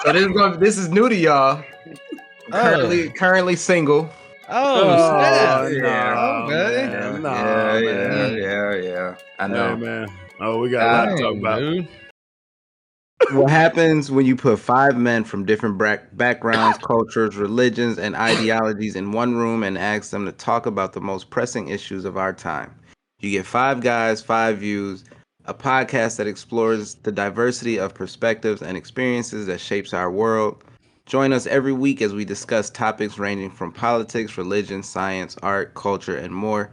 So this is new to y'all. Currently single. Oh, snap. no, Okay. man. No, man. Yeah. I know. Hey, man. Oh, we got a lot to talk about. Dude. What happens when you put 5 men from different backgrounds, cultures, religions, and ideologies in one room and ask them to talk about the most pressing issues of our time? You get 5 guys, 5 views, a podcast that explores the diversity of perspectives and experiences that shapes our world. Join us every week as we discuss topics ranging from politics, religion, science, art, culture, and more.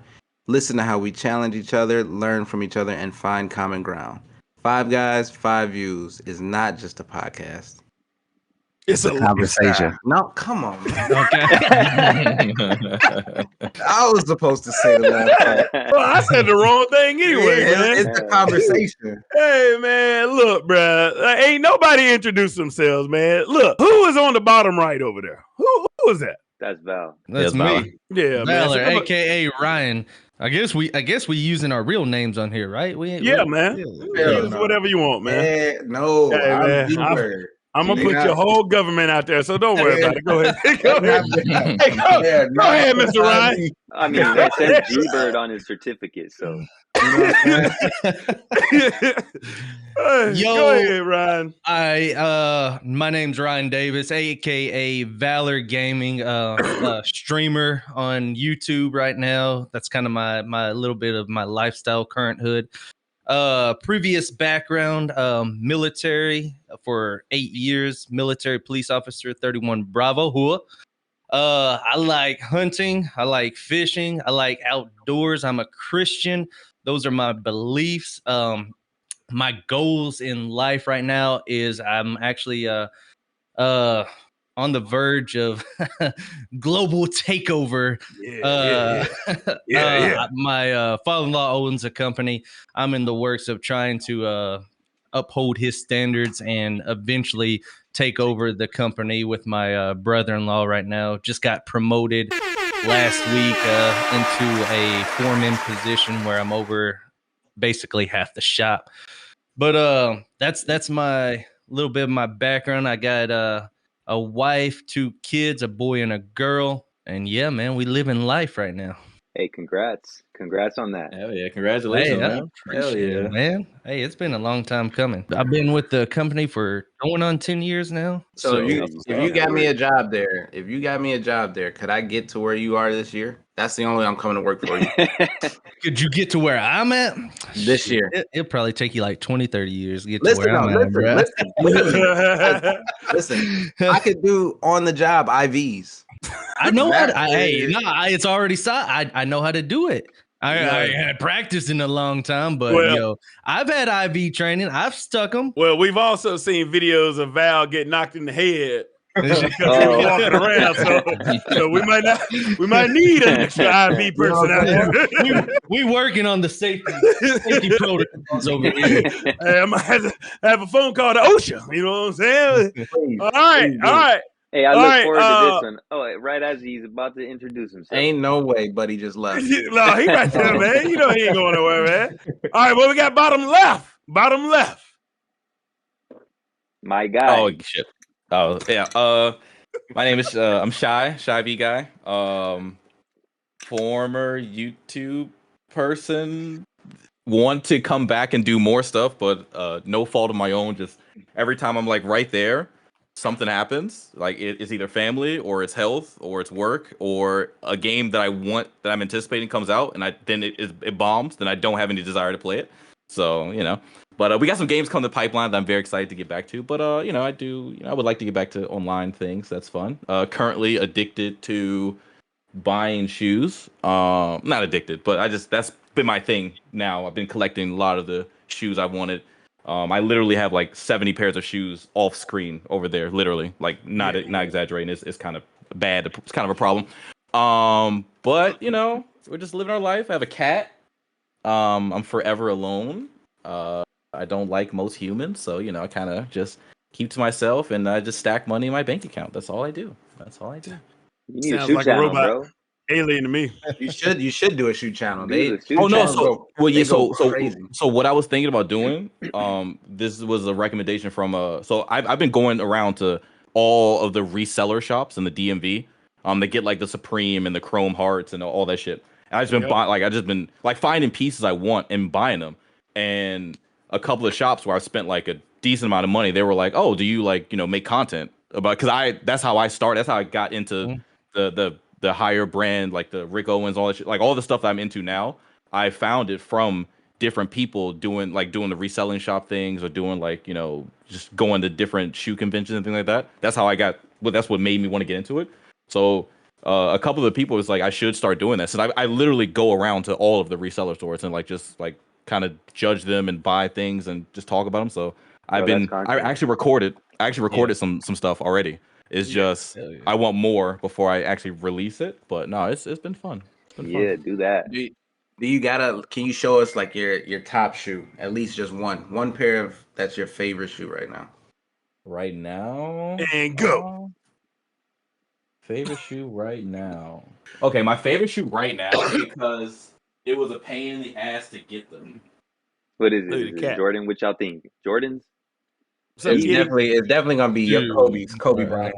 Listen to how we challenge each other, learn from each other, and find common ground. 5 guys, 5 views is not just a podcast. It's a conversation. No, come on, man. Okay. I was supposed to say the last part. Well, I said the wrong thing anyway, man. It's the conversation. Hey, man, look, bruh. Ain't nobody introduced themselves, man. Look, who is on the bottom right over there? Who is that? That's Val. That's Valor. me. Yeah, Valor, man. aka Ryan. I guess we using our real names on here, right? Man. Use whatever you want, man. No, Hey, man. I'm gonna put your whole government out there, so don't worry about it. Go ahead. Go ahead, Mr. Ryan. I mean, it says G-Bird on his certificate, so. Go ahead, Ryan. My name's Ryan Davis, aka Valor Gaming, streamer on YouTube right now. That's kind of my little bit of my lifestyle, current hood. Previous background, military for 8 years, military police officer, 31 Bravo. I like hunting. I like fishing. I like outdoors. I'm a Christian. Those are my beliefs. My goals in life right now is I'm actually on the verge of global takeover. My father-in-law owns a company. I'm in the works of trying to uphold his standards and eventually take over the company with my brother-in-law right now. Just got promoted last week into a foreman position where I'm over basically half the shop. But that's my little bit of my background. I got a wife, 2 kids, a boy and a girl. And yeah, man, we live in life right now. Hey, congrats on that. Hell yeah, congratulations, man. Hell yeah, man. Hey, it's been a long time coming. I've been with the company for going on 10 years now. So if you got me a job there, could I get to where you are this year? That's the only way I'm coming to work for you. Could you get to where I'm at? This year. It'll probably take you like 20, 30 years to get to where I'm at, bro. Listen, I could do on the job IVs. I know it's already I know how to do it. I had practiced in a long time, but I've had IV training. I've stuck them. Well, we've also seen videos of Val get knocked in the head. Walking around, so we might need an extra IV person out there. we working on the safety protocols over here. Hey, I might have a phone call to OSHA. You know what I'm saying? All right. Hey, I look forward to this one. Oh, right as he's about to introduce himself. Ain't no way, buddy just left. No, he right there, man. You know he ain't going nowhere, man. All right, well, we got bottom left. My guy. Oh shit. Oh yeah. My name is I'm Shy V guy. Former YouTube person. Want to come back and do more stuff, but no fault of my own. Just every time I'm like right there, something happens. Like it's either family or it's health or it's work or a game that I'm anticipating comes out and then it bombs. Then I don't have any desire to play it. So but we got some games coming to the pipeline that I'm very excited to get back to. But I would like to get back to online things. That's fun. Currently addicted to buying shoes. Not addicted, but that's been my thing now. I've been collecting a lot of the shoes I wanted. I literally have like 70 pairs of shoes off screen over there, literally. Like not exaggerating. It's kind of bad. It's kind of a problem. But we're just living our life. I have a cat. I'm forever alone. I don't like most humans, so I kind of just keep to myself and I just stack money in my bank account. That's all I do. You need Sounds a shoe like channel, a robot. bro. alien to me. You should do a shoe channel. Do the shoe Oh no, channels channel. they go crazy. so what I was thinking about doing, this was a recommendation from so I've been going around to all of the reseller shops in the DMV. They get like the Supreme and the Chrome Hearts and all that shit. And I just been like finding pieces I want and buying them. And a couple of shops where I spent like a decent amount of money, they were like, "Oh, do you like, make content about?" Because that's how I started. That's how I got into the higher brand, like the Rick Owens, all that shit, like all the stuff that I'm into now. I found it from different people doing the reselling shop things or doing like, just going to different shoe conventions and things like that. That's how I got. Well, that's what made me want to get into it. So a couple of the people was like, I should start doing this. And I literally go around to all of the reseller stores and like just like kind of judge them and buy things and just talk about them. So I actually recorded some stuff already. It's just I want more before I actually release it. But no, it's been fun. It's been fun. Do that. Can you show us like your top shoe? At least just one pair of that's your favorite shoe right now. Right now. And go. Favorite shoe right now. Okay, my favorite shoe right now because it was a pain in the ass to get them. What is it? Is it Jordan? What y'all think? Jordans? It's definitely gonna be your Kobe Bryant.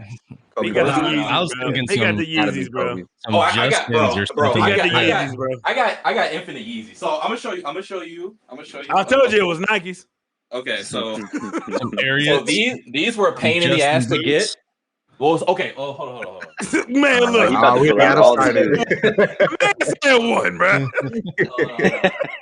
They got the Yeezys, They got the Yeezys, bro. Oh, I got the Yeezys, bro. I got infinite Yeezys. So I'm gonna show you. I told you it was Nikes. Okay, so so these were a pain in the ass to get. Well, okay. Oh, hold on. Man, look. We got all started. Man said one, bro.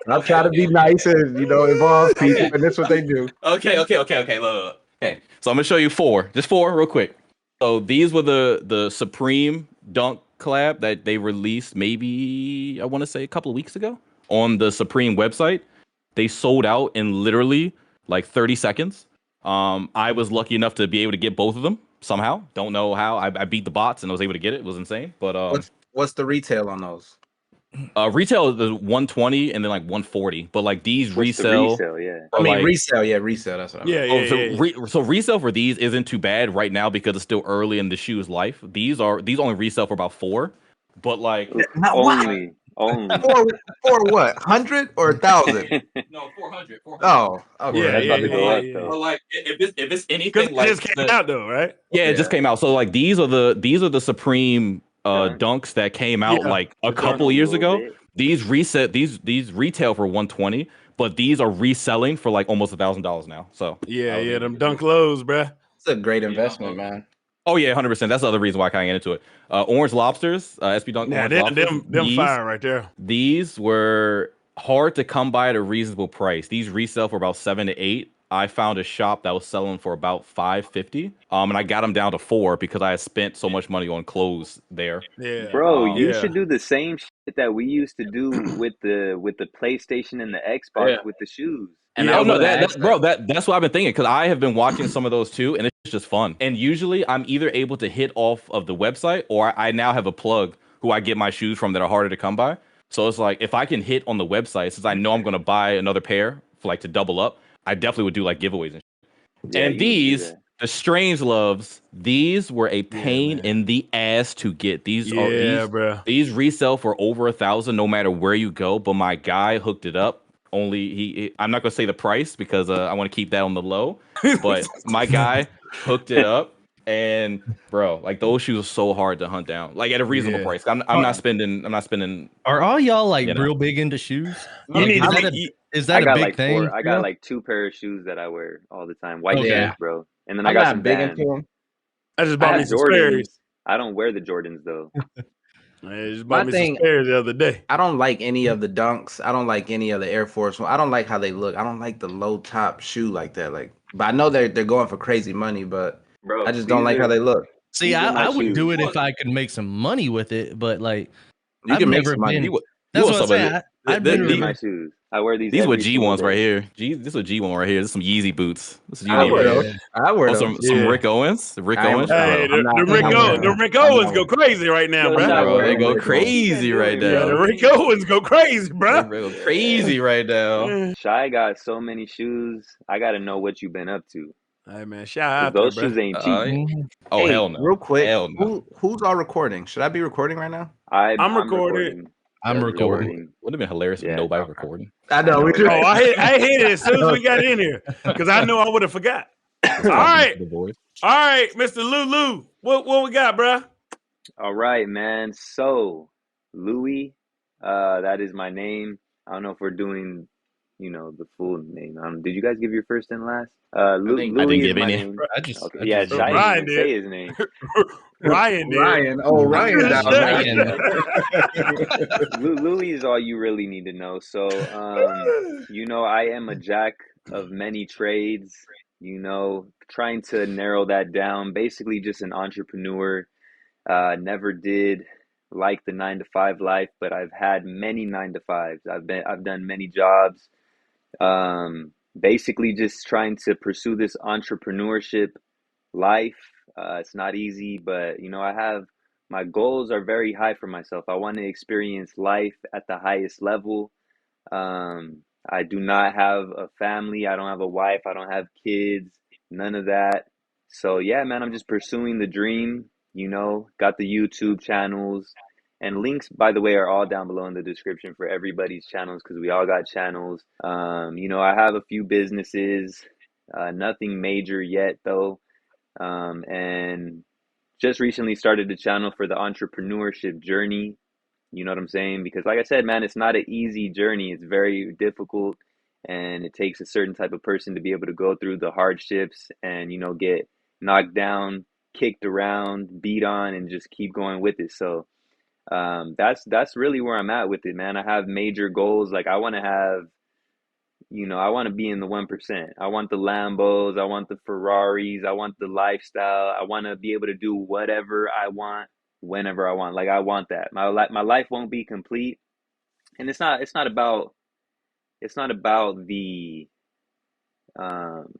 I'll try to be nice and involve people, and that's what they do. Okay. Look. Okay, so I'm gonna show you just four, real quick. So these were the Supreme Dunk collab that they released maybe I want to say a couple of weeks ago on the Supreme website. They sold out in literally like 30 seconds. I was lucky enough to be able to get both of them somehow. Don't know how. I beat the bots and I was able to get it. It was insane. But what's the retail on those? Retail is 120 and then like 140. But like these resell, yeah. I mean resale. That's what I mean. So resale for these isn't too bad right now because it's still early in the shoe's life. These only resell for about 4. But like only. For what? 100 or 1,000? No, 400. Oh, okay. Yeah. But like, if it's anything it like just came out though, right? Yeah, it just came out. So like, these are the Supreme dunks that came out like a couple years ago. These retail for 120, but these are reselling for like almost $1,000 now. So them dunk lows, bro. It's a great investment, man. Oh yeah, 100%. That's the other reason why I kind of get into it. Orange Lobsters, SB Dunk. Yeah, them fire right there. These were hard to come by at a reasonable price. These resell for about 7 to 8. I found a shop that was selling for about $5.50. And I got them down to 4 because I had spent so much money on clothes there. Yeah, bro, you should do the same shit that we used to do with the PlayStation and the Xbox with the shoes. And that's what I've been thinking because I have been watching some of those too, and it's just fun. And usually, I'm either able to hit off of the website, or I now have a plug who I get my shoes from that are harder to come by. So it's like if I can hit on the website, since I know I'm going to buy another pair for like to double up, I definitely would do like giveaways and shit. And these, the Strange Loves, these were a pain in the ass to get. These resell for over $1,000 no matter where you go. But my guy hooked it up. I'm not gonna say the price because I want to keep that on the low. But my guy hooked it up, and bro, like those shoes are so hard to hunt down, like at a reasonable price. I'm not spending. Are all y'all like real big into shoes? Is that a big thing? I got like 2 pair of shoes that I wear all the time, white shoes, bro. And then I got some big Vans. into them. I just bought me some Sperry's. I don't wear the Jordans though. I just bought me some Sperry's the other day. I don't like any of the dunks. I don't like any of the Air Force One. I don't like how they look. I don't like the low top shoe like that. But I know they're going for crazy money, but I just don't like how they look. See, I would do it if I could make some money with it, but like you can make some money. That's what I'm saying. These are my shoes. I wear these. These were G1s right here. This is a G1 right here. This is some Yeezy boots. This is I wear those. Some Rick Owens. Rick Owens. Hey, the Rick Owens go crazy right now, bro. They go crazy right now. Yeah, the Rick Owens go crazy, bro. They go crazy right now. Shy got so many shoes. I got to know what you've been up to. Hey man, shout Because out there, those bro. shoes ain't cheap. Oh Hey, hell no! real quick, Hell no! who's all recording? Should I be recording right now? I'm I'm recording. recording. I'm Does recording. Would have been hilarious if Yeah. nobody recording. I know. We know, just, Oh, right? I hit it as soon as we got in here because I know I would have forgot. Just All talking right. to the voice. All right, Mr. Lulu. What we got, bro? All right, man. So, Louis, that is my name. I don't know if we're doing, the full name. Did you guys give your first and last? I think I didn't Louis is give my any. name. I Okay. just Yeah, So I didn't Ryan even did. say his name. Ryan did. Ryan. Oh, Ryan down there. Ryan. Louis is all you really need to know. So, I am a jack of many trades, trying to narrow that down. Basically, just an entrepreneur. Never did like the 9 to 5 life, but I've had many 9 to 5s. I've done many jobs. Basically just trying to pursue this entrepreneurship life. It's not easy, but my goals are very high for myself. I want to experience life at the highest level. I do not have a family. I don't have a wife. I don't have kids. None of that. So yeah, man, I'm just pursuing the dream. Got the YouTube channels, and links, by the way, are all down below in the description for everybody's channels because we all got channels. I have a few businesses, nothing major yet though, and just recently started a channel for the entrepreneurship journey. You know what I'm saying? Because like I said, man, it's not an easy journey. It's very difficult, and it takes a certain type of person to be able to go through the hardships and, get knocked down, kicked around, beat on, and just keep going with it. So that's really where I'm at with it, man. I have major goals. Like I want to be in the 1%. I want the Lambos. I want the Ferraris. I want the lifestyle. I want to be able to do whatever I want whenever I want. Like I want that. My life won't be complete. And um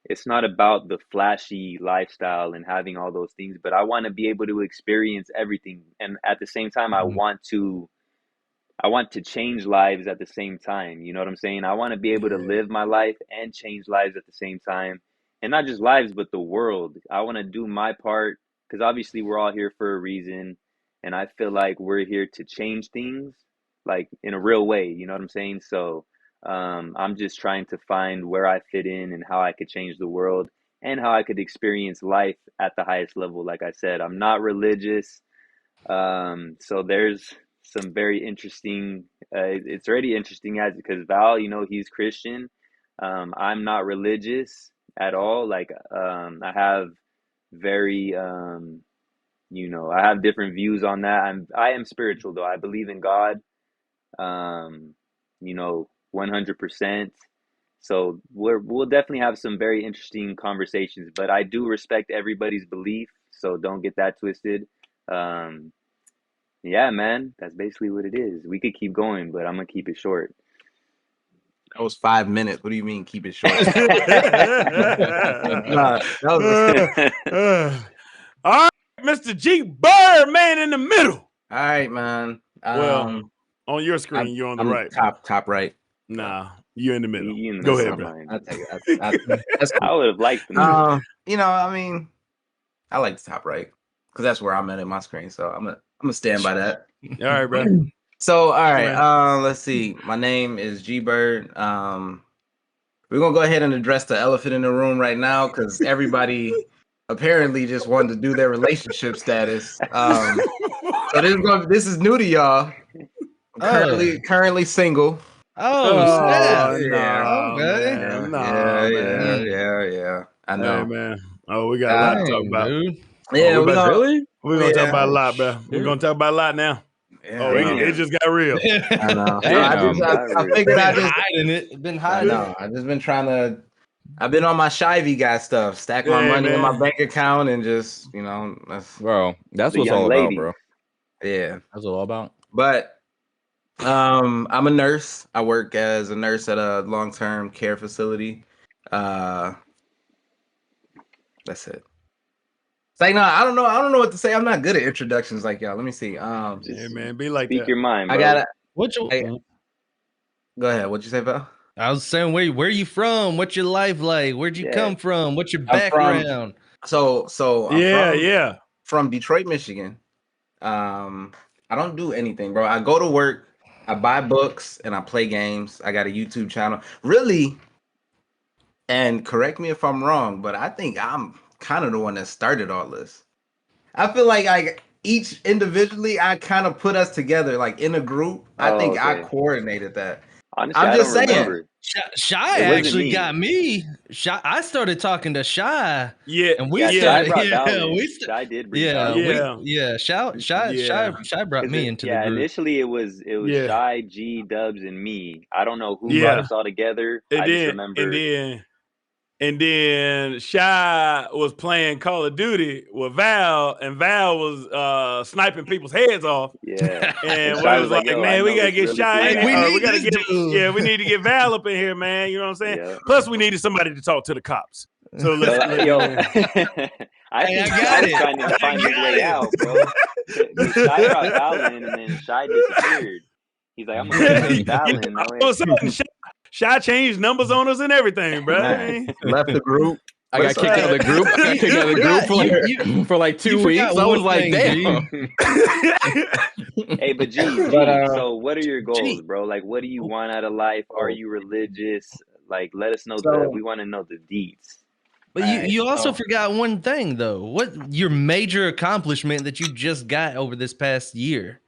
it's not about the flashy lifestyle and having all those things, but I want to be able to experience everything. And at the same time, I want to change lives at the same time. You know what I'm saying? I want to be able to live my life and change lives at the same time. And not just lives, but the world. I want to do my part because obviously we're all here for a reason. And I feel like we're here to change things like in a real way. You know what I'm saying? So I'm just trying to find where I fit in and how I could change the world and how I could experience life at the highest level. Like I said, I'm not religious. So there's some very interesting. It's already interesting as because Val, he's Christian. I'm not religious at all. Like, I have very, I have different views on that. I am spiritual though. I believe in God. 100%. So we'll definitely have some very interesting conversations. But I do respect everybody's belief, so don't get that twisted. Um, yeah, man, that's basically what it is. We could keep going, but I'm gonna keep it short. that was 5 minutes. What do you mean keep it short? Nah, that was all right, Mr. G Bird, man in the middle. all right, man. Well, on your screen, you're on the I'm right. top right. Nah, you're in the middle. You in the Go middle ahead, of bro. mine. I'll take it. That's I cool. would have liked the middle. I mean, I like the top right because that's where I'm at in my screen. So I'm gonna stand by that. All right, bro. So all right, man. let's see. My name is G Bird. We're gonna go ahead and address the elephant in the room right now because everybody apparently just wanted to do their relationship status. So this is new to y'all. Currently single. Oh, snap. no, Okay. man. Yeah. I know. Hey, man. Oh, we got a lot to talk Dang, about. dude. Yeah, we're Really? gonna talk about a lot, bro. We're gonna talk about a lot now. Yeah, It just got real. I know. Damn. I figured Been hiding it. Been I hiding know. I just been trying to. I've been on my Shivey guy stuff, stack my Yeah, money in man. my bank account, and just that's Bro, that's The what it's young all lady. about, bro. yeah. That's what it's all about. But I'm a nurse. I work as a nurse at a long-term care facility. That's it. It's like no, I don't know. I don't know what to say. I'm not good at introductions like y'all. Let me see. Yeah, man. Be like Speak that. your mind, I bro. gotta. What you? Hey, go ahead. What'd you say, Val? I was saying, where you from? What's your life like? Where'd you come from? What's your I'm from background? I'm Yeah. from Detroit, Michigan. I don't do anything, bro. I go to work, I buy books, and I play games. I got a YouTube channel. Really, and correct me if I'm wrong, but I think I'm kind of the one that started all this. I feel like each individually, I kind of put us together, like in a group. I Oh, think I okay. coordinated that. Honestly, I'm I just don't saying. remember. Shy It wasn't actually me. got me. Shy, I started talking to Shy, Yeah. and we Yeah, Shy started. brought Val Yeah, in. Shy did bring Val yeah, in. Yeah. Shy brought Because me into the yeah, group. initially it was Yeah. Shy, G, Dubs, and me. I don't know who brought Yeah. us all together. And I just then remember. Shy was playing Call of Duty with Val, and Val was sniping people's heads off. Yeah, and And we Shy was was like, like, "Yo, I man, we know gotta this get realtor Shy in Like, here, we or guy." we need gotta this get dude. we need to get Val up in here, man. You know what I'm saying? Yeah. Plus, we needed somebody to talk to the cops. So So yo, yeah. I Hey, I think Shy got was it. trying to I find his got way it. out, bro. Because Shy brought Val in, and then Shy disappeared. He's like, "I'm gonna go let Val in." That All way. of a sudden, Shy changed numbers on us and everything, bro. Man, left the group. I But got it's kicked out of okay. the group. I got kicked out of the group for for like 2 You weeks. forgot I was one like, thing, damn. Hey, but G, But so what are your goals, G. bro? Like, what do you want out of life? Are oh, you religious? Like, let us know so we want to know the deets. But all you right, you also so forgot one thing though. What your major accomplishment that you just got over this past year?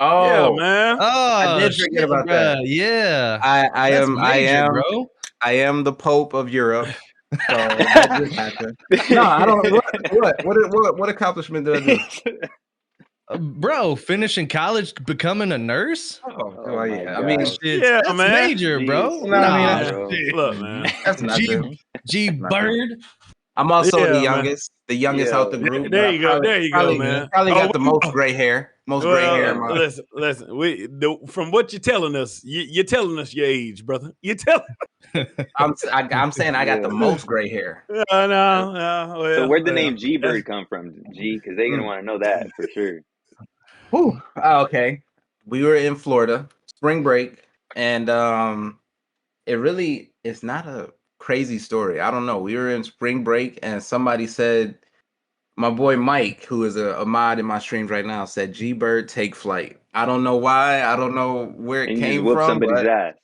Yeah, oh, man. I Oh did forget shit, about bro. that. Yeah, I that's am I major, am bro. I am the Pope of Europe. So that just happened. No, I don't. What accomplishment did I do? Bro, finishing college, becoming a nurse. Oh, Oh well, my yeah. I mean, gosh. Shit, Yeah, that's man. major, G is bro. no, I mean Nah, stupid, that's bro. shit. Look, man. that's G nothing. G That's nothing. Bird. I'm also Yeah, man. the youngest out the Yo, group, but There I you go. There you go, Yeah. man. probably Oh, got the most gray hair. Most gray hair in well, my. listen. From what you're telling us, you're telling us your age, brother. You tell. I'm saying I got the yeah. most gray hair. No. So where'd the Well, name G that's Bird come from, G? Because they're gonna Mm. want to know that for sure. Whew. Okay, we were in Florida, spring break, and it's not a crazy story. I don't know. We were in spring break, and somebody said, my boy Mike, who is a mod in my streams right now, said G Bird take flight. I don't know why. I don't know where it And you just came whoop from, somebody's but ass.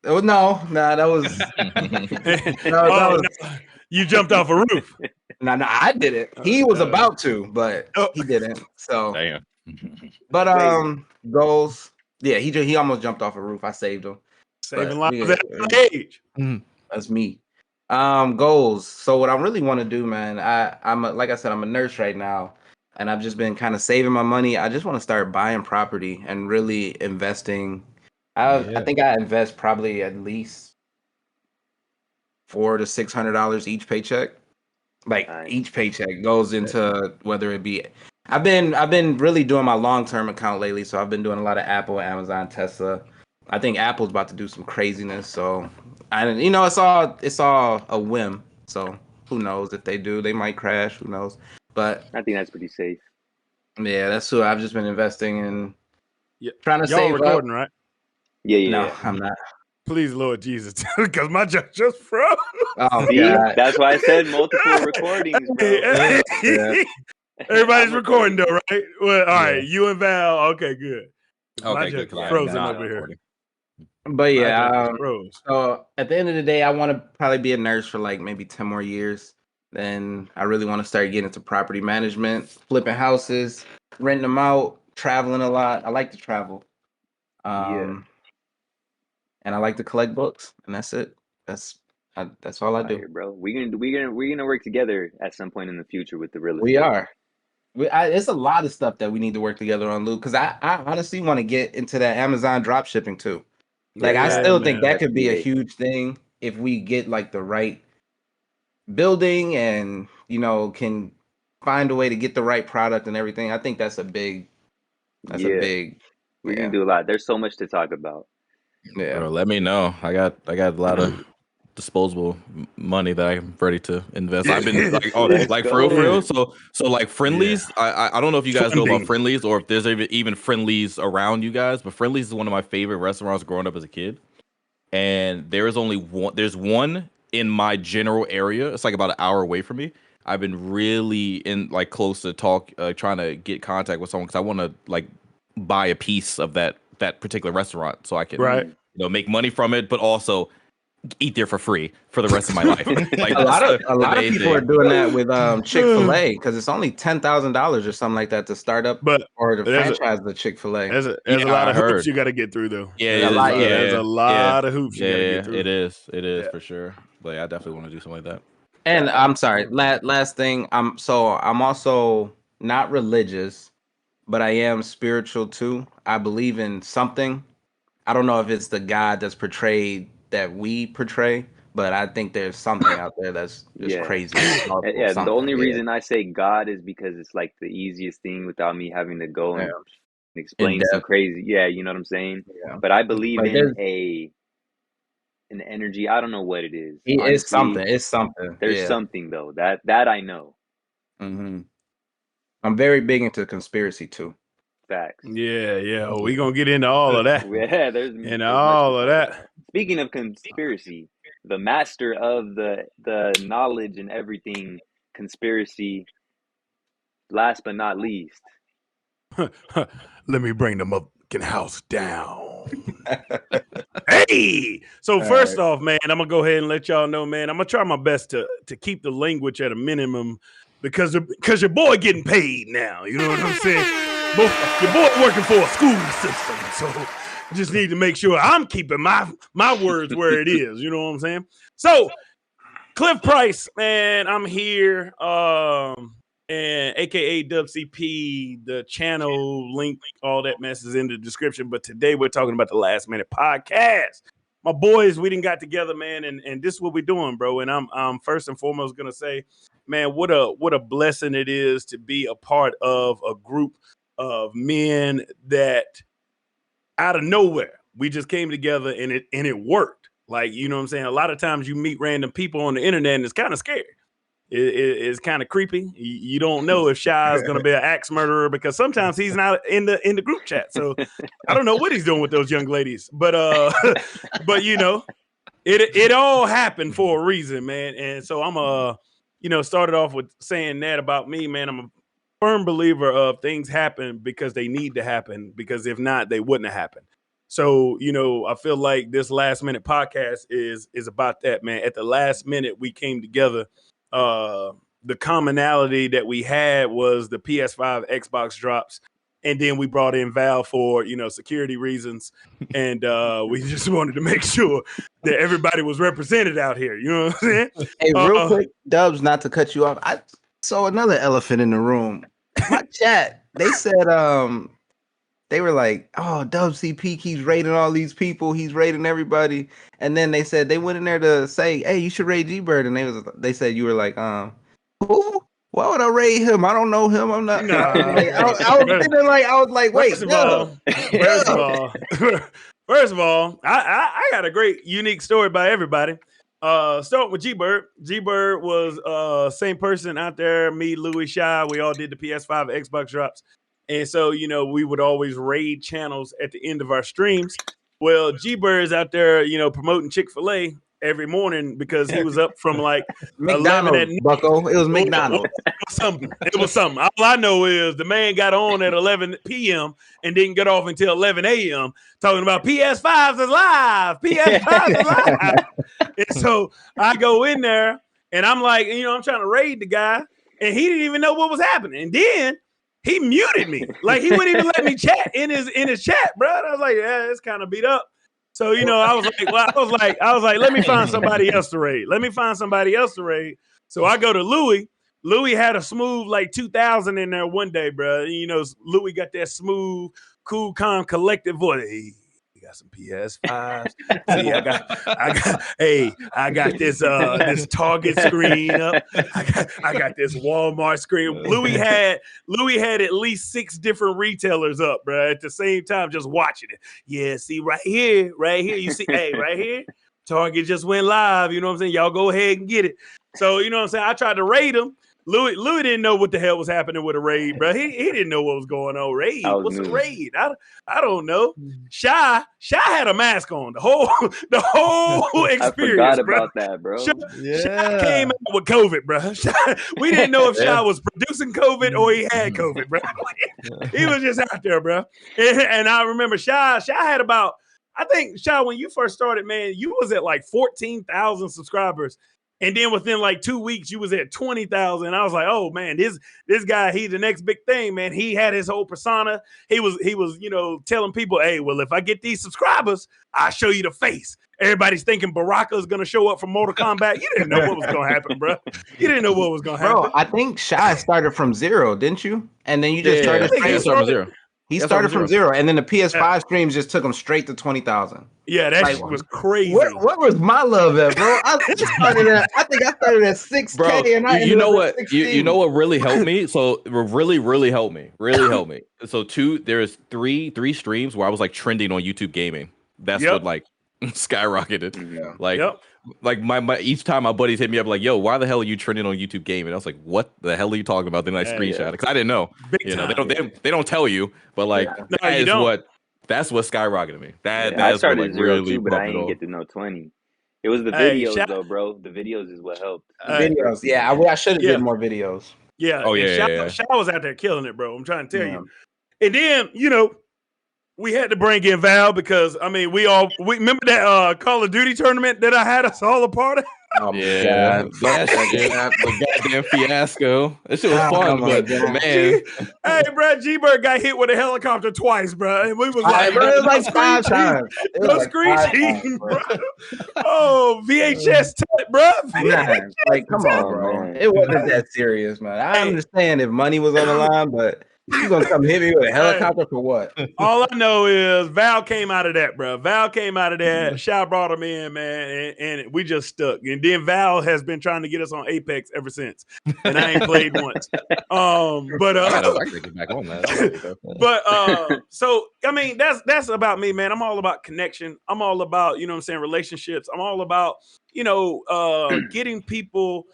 oh no, nah, that was no, that oh was no, you jumped off a roof. no, I did it. He was Uh, about to, but oh, he didn't. So, Damn. but Wait, goals. Yeah, he almost jumped off a roof. I saved him, saving but lives at an age. Mm. that's me. Goals. So what I really want to do, man, like I said, I'm a nurse right now, and I've just been kind of saving my money. I just want to start buying property and really investing. I Yeah. think I invest probably at least $400 to $600 each paycheck. Like nice. each paycheck goes into whether it be. I've been really doing my long term account lately, so I've been doing a lot of Apple, Amazon, Tesla. I think Apple's about to do some craziness, so it's all a whim. So who knows if they do, they might crash. Who knows? But I think that's pretty safe. yeah, that's who I've just been investing in, Y- trying to y'all save up. recording, right? No, Yeah. I'm not. Please, Lord Jesus, because my judge just froze. Oh See, God. that's why I said multiple recordings, bro. Hey, Yeah. Everybody's I'm recording recording. though, right? Well, all Yeah. right. You and Val, okay, good. My Okay, good. judge Because is Yeah. I'm frozen not over here. recording. But My yeah, judge is froze. so at the end of the day, I want to probably be a nurse for like maybe 10 more years. Then I really want to start getting into property management, flipping houses, renting them out, traveling a lot. I like to travel. Yeah, Um, and I like to collect books, and that's it. That's all I do. fire, bro. We're gonna work together at some point in the future with the real We estate. are. It's a lot of stuff that we need to work together on, Luke, because I honestly want to get into that Amazon drop shipping too. Like I Yeah, Yeah, still think that man. could be a FBA. huge thing if we get like the right building and can find a way to get the right product and everything. I think Yeah, that's a big we're gonna yeah. do a lot. There's so much to talk about. Yeah. Bro, let me know. I got a lot of disposable money that I'm ready to invest. I've been like, oh, Let's like for real. go. So like Yeah. friendlies. I don't know if you guys know about Funding. friendlies or if there's even friendlies around you guys, but friendlies is one of my favorite restaurants growing up as a kid. and there is only one. There's one in my general area. It's like about an hour away from me. I've been really in like close to trying to get contact with someone because I want to like buy a piece of that particular restaurant so I can Right. make money from it, but also eat there for free for the rest of my life. Like A lot of main people are thing. doing that with Chick-fil-A because it's only $10,000 or something like that to start up or to franchise the Chick-fil-A. There's a Yeah, lot I of hoops heard. you got to get through though. Yeah, Yeah, a lot. Yeah, There's a lot of hoops you got to get through. It is Yeah. for sure. But yeah, I definitely want to do something like that. And I'm sorry, last thing. I'm also not religious, but I am spiritual too. I believe in something. I don't know if it's the God that's portrayed that we portray, but I think there's something out there that's just crazy. Powerful, Yeah, the something. only reason I say God is because it's like the easiest thing without me having to go and In explain some depth. crazy. Yeah, you know what I'm saying? Yeah. But I believe Like in an energy. I don't know what it is. it's something. Honestly, It's something. there's Yeah. something though. That I know. Hmm. I'm very big into conspiracy too. Facts. Yeah. We gonna get into all of that. Yeah, there's And much all to of talk that. about. Speaking of conspiracy, the master of the knowledge and everything conspiracy, last but not least. Let me bring the motherfucking house down. Hey, so first off, man, I'm gonna go ahead and let y'all know, man. I'm gonna try my best to keep the language at a minimum because your boy getting paid now. You know what I'm saying? Your boy working for a school system, so I just need to make sure I'm keeping my words where it is. You know what I'm saying? So, Cliff Price, man, I'm here. And AKA WCP, the channel link, all that mess is in the description. But today we're talking about the Last Minute Podcast. My boys, we didn't got together, man, and this is what we're doing, bro. And I'm first and foremost gonna say, man, what a blessing it is to be a part of a group of men that out of nowhere we just came together and it worked. Like, you know what I'm saying? A lot of times you meet random people on the internet and it's kind of scary. It's kind of creepy. You don't know if Shy is going to be an axe murderer because sometimes he's not in the group chat. So I don't know what he's doing with those young ladies, but but you know, it all happened for a reason, man. And so I'm started off with saying that about me, man. I'm a firm believer of things happen because they need to happen, because if not, they wouldn't have happened. So, I feel like this Last Minute Podcast is about that, man. At the last minute, we came together. The commonality that we had was the PS5 Xbox drops, and then we brought in Val for security reasons, and we just wanted to make sure that everybody was represented out here. You know what I'm saying? Hey, real quick, Dubs, not to cut you off. I saw another elephant in the room. My chat, they said they were like, oh, WCP keeps raiding all these people. He's raiding everybody. And then they said they went in there to say, hey, you should raid G-Bird. And they said you were like, who? Why would I raid him? I don't know him. I'm not. Nah, I was like, wait. First of all, I got a great, unique story by everybody. Start with G-Bird. G-Bird was same person out there. Me, Louis, Shy. We all did the PS5 Xbox drops. And so, we would always raid channels at the end of our streams. Well, G-Bird's out there, promoting Chick-fil-A every morning because he was up from like 11 at night. Bucko. It was McDonald's. It was something. All I know is the man got on at 11 p.m. and didn't get off until 11 a.m. talking about PS5s is live. PS5s is live. And so I go in there and I'm like, I'm trying to raid the guy, and he didn't even know what was happening. And then he muted me. Like, he wouldn't even let me chat in his chat, bro. And I was like, yeah, it's kind of beat up. So, I was like, let me find somebody else to raid. So I go to Louis. Louis had a smooth like 2000 in there one day, bro. Louis got that smooth, cool, calm, collected voice. Hey, we got some PS5s. See, I got this Target screen up. I got this Walmart screen. Louis had at least 6 different retailers up, bro, at the same time, just watching it. Yeah, see, right here. You see, hey, right here. Target just went live. You know what I'm saying? Y'all go ahead and get it. So, you know what I'm saying? I tried to raid him. Louis didn't know what the hell was happening with a raid, bro. He didn't know what was going on. I Raid? was What's a new. raid? I don't know. Shy had a mask on the whole I experience, forgot bro. about that, bro. Shy came out with COVID, bro. We didn't know if Shy was producing COVID or he had COVID, bro. He was just out there, bro. And I remember Shy had about, I think, Shy, when you first started, man, you was at like 14,000 subscribers. And then within like 2 weeks, you was at 20,000. I was like, oh man, this guy, he's the next big thing, man. He had his whole persona. He was, telling people, hey, well, if I get these subscribers, I'll show you the face. Everybody's thinking Baraka is going to show up for Mortal Kombat. You didn't know what was going to happen, bro. You didn't know what was going to happen. Bro, I think Shy started from 0, didn't you? And then you just started Yeah, straight. from 0. He started from 0, and then the PS5 streams just took him straight to 20,000. Yeah, that shit was crazy. Where was my love at, bro? I think I started at 6K, Bro, and I you know what? 16. You know what really helped me? So really helped me. Really helped me. So there's three streams where I was like trending on YouTube gaming. That's what like skyrocketed. Yeah. Like my each time my buddies hit me up like, yo, why the hell are you trending on YouTube gaming? I was like, what the hell are you talking about? Then I screenshot it because I didn't know. Big time. They don't tell you, but like that's what skyrocketed me. I started what, like, 0 really too, but I bumped it didn't off. get to know 20. It was the videos though, bro. The videos is what helped. Videos, yeah. I should have did more videos. Yeah. Oh yeah. Shy was out there killing it, bro. I'm trying to tell you. And then, we had to bring in Val because we remember that Call of Duty tournament that I had us all a part of. Oh yeah, the goddamn fiasco. That shit was fun, but man, hey, bro, G-Bird got hit with a helicopter twice, bro. And we was like, bro, it was like 5 times. No screen cheating, bro. Oh, VHS tut, bro. Man, like, come on, bro. Man. It wasn't that serious, man. I understand if money was on the line, but you gonna come hit me with a helicopter for what? All I know is Val came out of that, bro. Val came out of that. Shy brought him in, man, and we just stuck. And then Val has been trying to get us on Apex ever since, and I ain't played once. So that's about me, man. I'm all about connection. I'm all about relationships. I'm all about getting people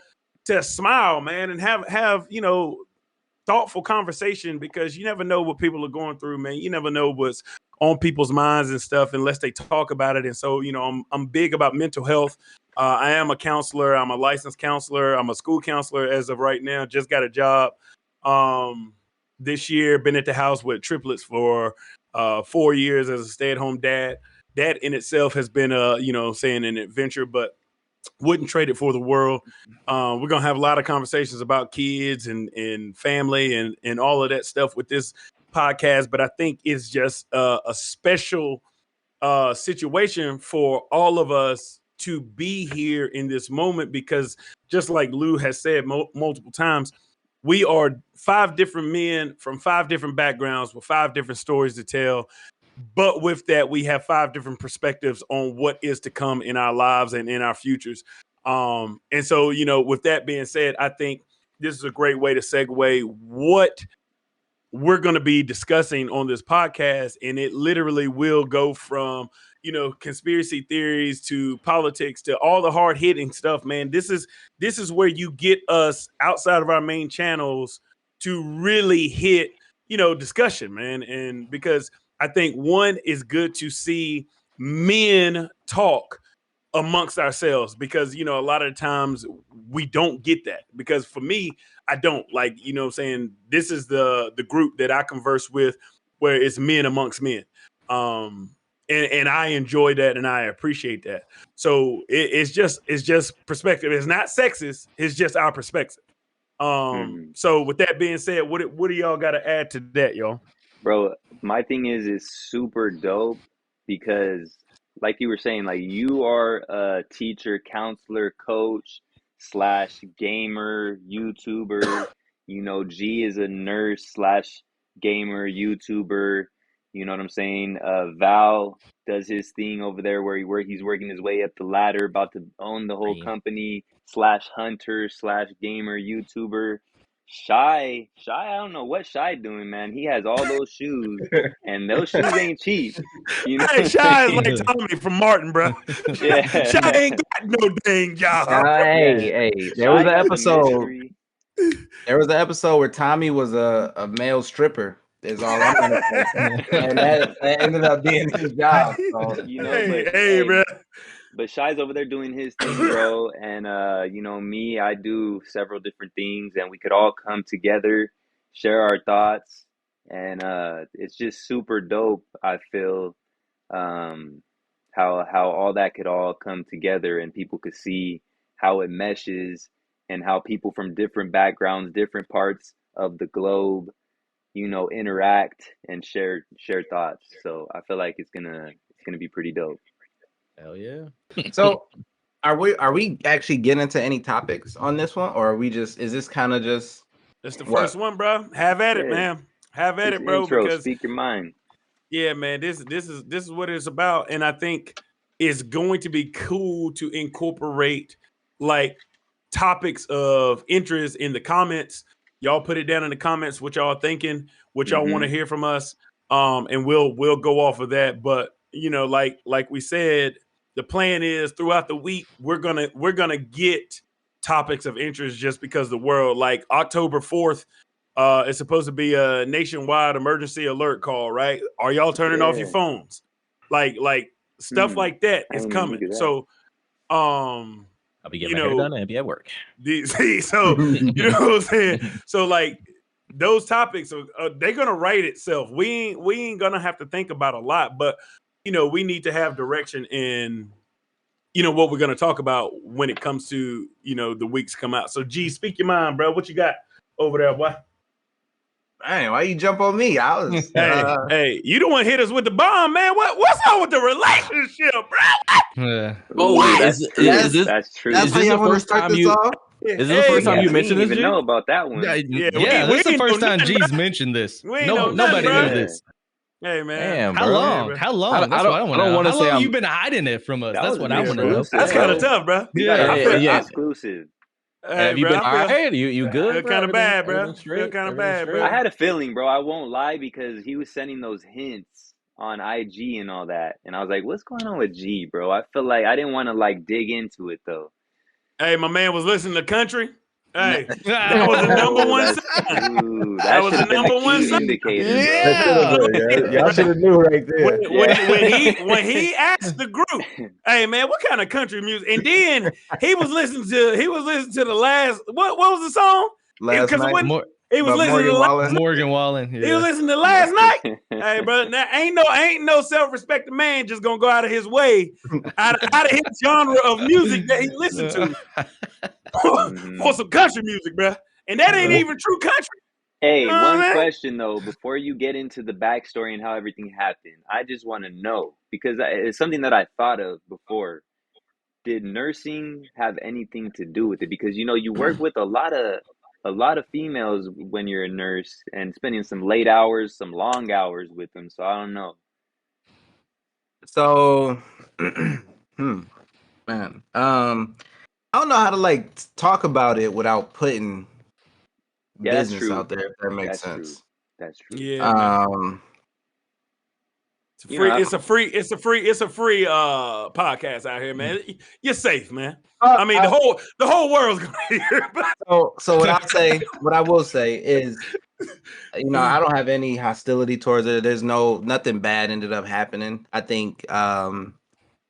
to smile, man, and have thoughtful conversation because you never know what people are going through, man. You never know what's on people's minds and stuff unless they talk about it. And so, I'm big about mental health. I am a counselor. I'm a licensed counselor. I'm a school counselor as of right now. Just got a job this year. Been at the house with triplets for 4 years as a stay-at-home dad. That in itself has been an adventure, but wouldn't trade it for the world. We're going to have a lot of conversations about kids and family and all of that stuff with this podcast. But I think it's just a special situation for all of us to be here in this moment, because just like Lou has said multiple times, we are 5 different men from 5 different backgrounds with 5 different stories to tell. But with that, we have 5 different perspectives on what is to come in our lives and in our futures. And so, with that being said, I think this is a great way to segue what we're going to be discussing on this podcast. And it literally will go from, conspiracy theories to politics to all the hard hitting stuff, man. This is where you get us outside of our main channels to really hit, discussion, man. And because I think one is good to see men talk amongst ourselves, because, a lot of the times we don't get that, because for me, I don't like, saying this is the group that I converse with where it's men amongst men. And I enjoy that and I appreciate that. So it's just perspective. It's not sexist. It's just our perspective. So with that being said, what do y'all got to add to that, y'all? Bro, my thing is it's super dope because, like you were saying, like you are a teacher, counselor, coach / gamer, YouTuber. G is a nurse / gamer, YouTuber. You know what I'm saying? Val does his thing over there where he's working his way up the ladder, about to own the whole company / hunter / gamer, YouTuber. Shy, I don't know what Shy doing, man. He has all those shoes, and those shoes ain't cheap. Hey, Shy is like Tommy from Martin, bro. Yeah. Shy ain't got no dang job. Hey, there was an episode. There was an episode where Tommy was a male stripper. Is all I'm gonna say, and that ended up being his job. So You know, but hey, hey, bro. but Shy's over there doing his thing, bro. And you know, me, I do several different things, and we could all come together, share our thoughts, and it's just super dope. I feel um, how all that could all come together, and people could see how it meshes, and how people from different backgrounds, different parts of the globe, you know, interact and share thoughts. So I feel like it's gonna be pretty dope. Hell yeah. so are we actually getting into any topics on this one, or are we just is this kind of just That's the what? first one, bro. Have at it, Yeah, man. Have at just it, bro. intro, Because speak your mind. yeah, man, this is what it's about, and I think it's going to be cool to incorporate like topics of interest in the comments. Y'all put it down in the comments what y'all thinking, what y'all want Mm-hmm. to hear from us, and we'll go off of that. But you know, like we said, the plan is throughout the week we're gonna get topics of interest just because the world like October 4th. It's supposed to be a nationwide emergency alert call, right? Are y'all turning off your Yeah. phones? Like stuff Hmm. like that I is didn't even coming. think of that. So um, I'll be getting you my hair know, done and be at work. so you know what I'm saying? So like those topics are they're gonna write itself. We ain't gonna have to think about a lot, but you know, we need to have direction in what we're gonna talk about when it comes to the weeks come out. So G, speak your mind, bro. What you got over there, boy? Dang, why you jump on me? I was Hey, you don't want to hit us with the bomb, man. What's up with the relationship, bro? Yeah. Oh Ooh, wait, that's is true. this That's true. that's is how this the y'all want to first start time this you off? Yeah, is this the first time hey, you We didn't mentioned this, even know G? about that one. yeah, This is we the ain't know first time nothing, G's bro. mentioned this. We ain't No, know nothing, nobody bro. knew Yeah, this. Hey, man. Damn, How bro. Yeah, long? bro. How long? That's what I want I to don't know. want to How say long you I'm. been hiding it from us? that That's was what an I want to Yeah, bro. know. exclusive, That's kind of bro. tough, bro. You got Yeah. I a feel, first Yeah. I, exclusive. hey, Have you bro. been all right? You good, Feel bro? kind of bad, bro. Everything Feel straight? kind of Everything bad, I straight? bro. had a feeling, bro. I won't lie because he was sending those hints on IG and all that, and I was like, "What's going on with G, bro?" I feel like I didn't want to like dig into it though. Hey, my man was listening to country. N- Hey, that was a number Oh, one that's sign. true. That That was should a have been the number one key sign. indicator, That bro. should have Yeah. been, y'all should have knew right when there. when Yeah. when he asked the group, "Hey man, what kind of country music?" And then he was listening to the last what was the song? Last Because it night wasn't. Mor- He was about listening to Morgan last Wallen. night. Morgan Wallen. He was Yeah. listening to last night. Hey, bro, now ain't no self-respecting man just gonna go out of his way, out of his genre of music that he listened to for Hmm. some country music, bro. And that ain't Yeah. even true country. You Hey, know what one I mean? question though, before you get into the backstory and how everything happened, I just want to know because it's something that I thought of before. Did nursing have anything to do with it? Because you know you work with a lot of females when you're a nurse and spending some late hours, some long hours with them. So I don't know. So, man, I don't know how to like talk about it without putting Yeah, that's business true. out there, if that makes That's true. sense. That's true. Yeah, man. Um, It's a You know, free. It's a free podcast out here, man. You're safe, man. uh, I mean, I, the whole world's gonna hear. so what I will say is, I don't have any hostility towards it. There's nothing bad ended up happening. I think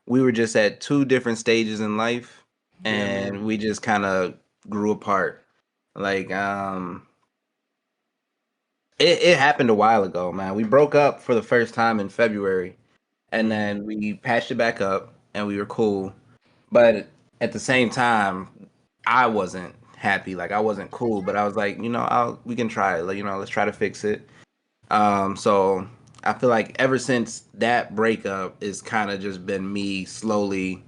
we were just at two different stages in life, Yeah, man. and we just kind of grew apart. Like it happened a while ago, man. We broke up for the first time in February, and then we patched it back up, and we were cool. But at the same time, I wasn't happy. Like I wasn't cool. But I was like, we can try it. Like, let's try to fix it. So I feel like ever since that breakup, it's kind of just been me slowly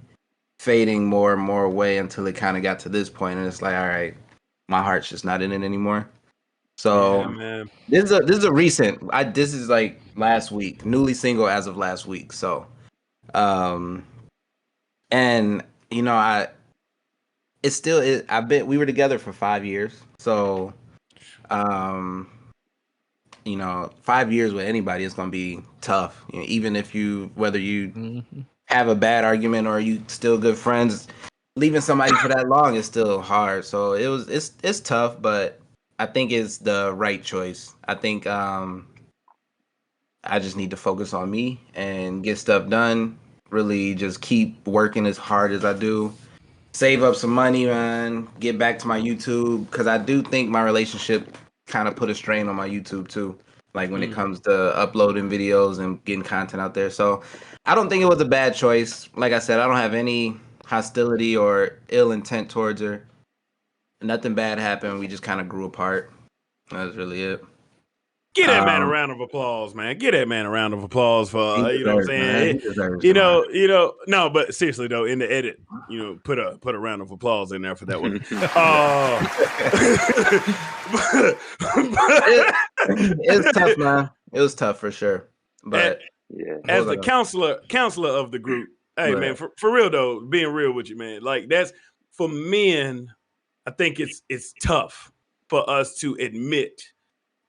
fading more and more away until it kind of got to this point, and it's like, all right, my heart's just not in it anymore. Yeah, So man. this is a recent. This is like last week, newly single as of last week. So, um, and I it's still I bet we were together for 5 years. So, um, 5 years with anybody is gonna be tough. Even if whether you Mhm. have a bad argument or you still good friends, leaving somebody for that long is still hard. So it's tough, but I think it's the right choice. I think I just need to focus on me and get stuff done. Really just keep working as hard as I do. Save up some money, man. Get back to my YouTube because I do think my relationship kind of put a strain on my YouTube too. Like when it comes to uploading videos and getting content out there. So I don't think it was a bad choice. Like I said, I don't have any hostility or ill intent towards her. Nothing bad happened. We just kind of grew apart. That's really it. Give that man a Um, round of applause, man. Give that man a round of applause for he you know what I'm deserves, man. saying. He deserves it, man. No, but seriously though, in the edit, put a round of applause in there for that one. It was tough, man. It was tough for sure. But Yeah. as the counselor of the group, hey man, for real though, being real with you, man, like that's for men. I think it's tough for us to admit,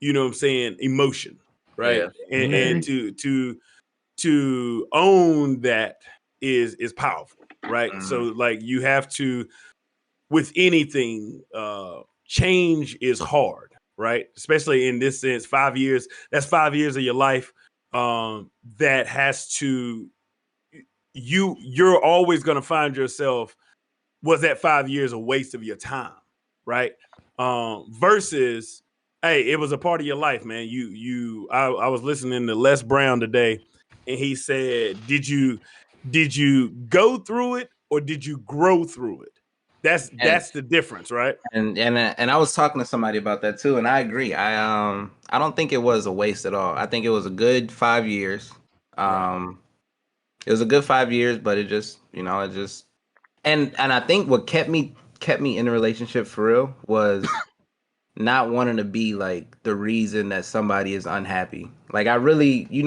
you know what I'm saying, emotion, right? Yeah. And to own that is powerful, right? So like you have to, with anything, change is hard, right? Especially in this sense, 5 years, that's 5 years of your life that has to, you're always going to find yourself, was that 5 years a waste of your time, right? Versus, hey, it was a part of your life, man. I was listening to Les Brown today, and he said, did you go through it or did you grow through it? That's the difference, right? And I was talking to somebody about that too, and I agree. I don't think it was a waste at all. I think it was a good 5 years. Um, it was a good 5 years, but it just and I think what kept me in a relationship for real was not wanting to be like the reason that somebody is unhappy. Like I really, you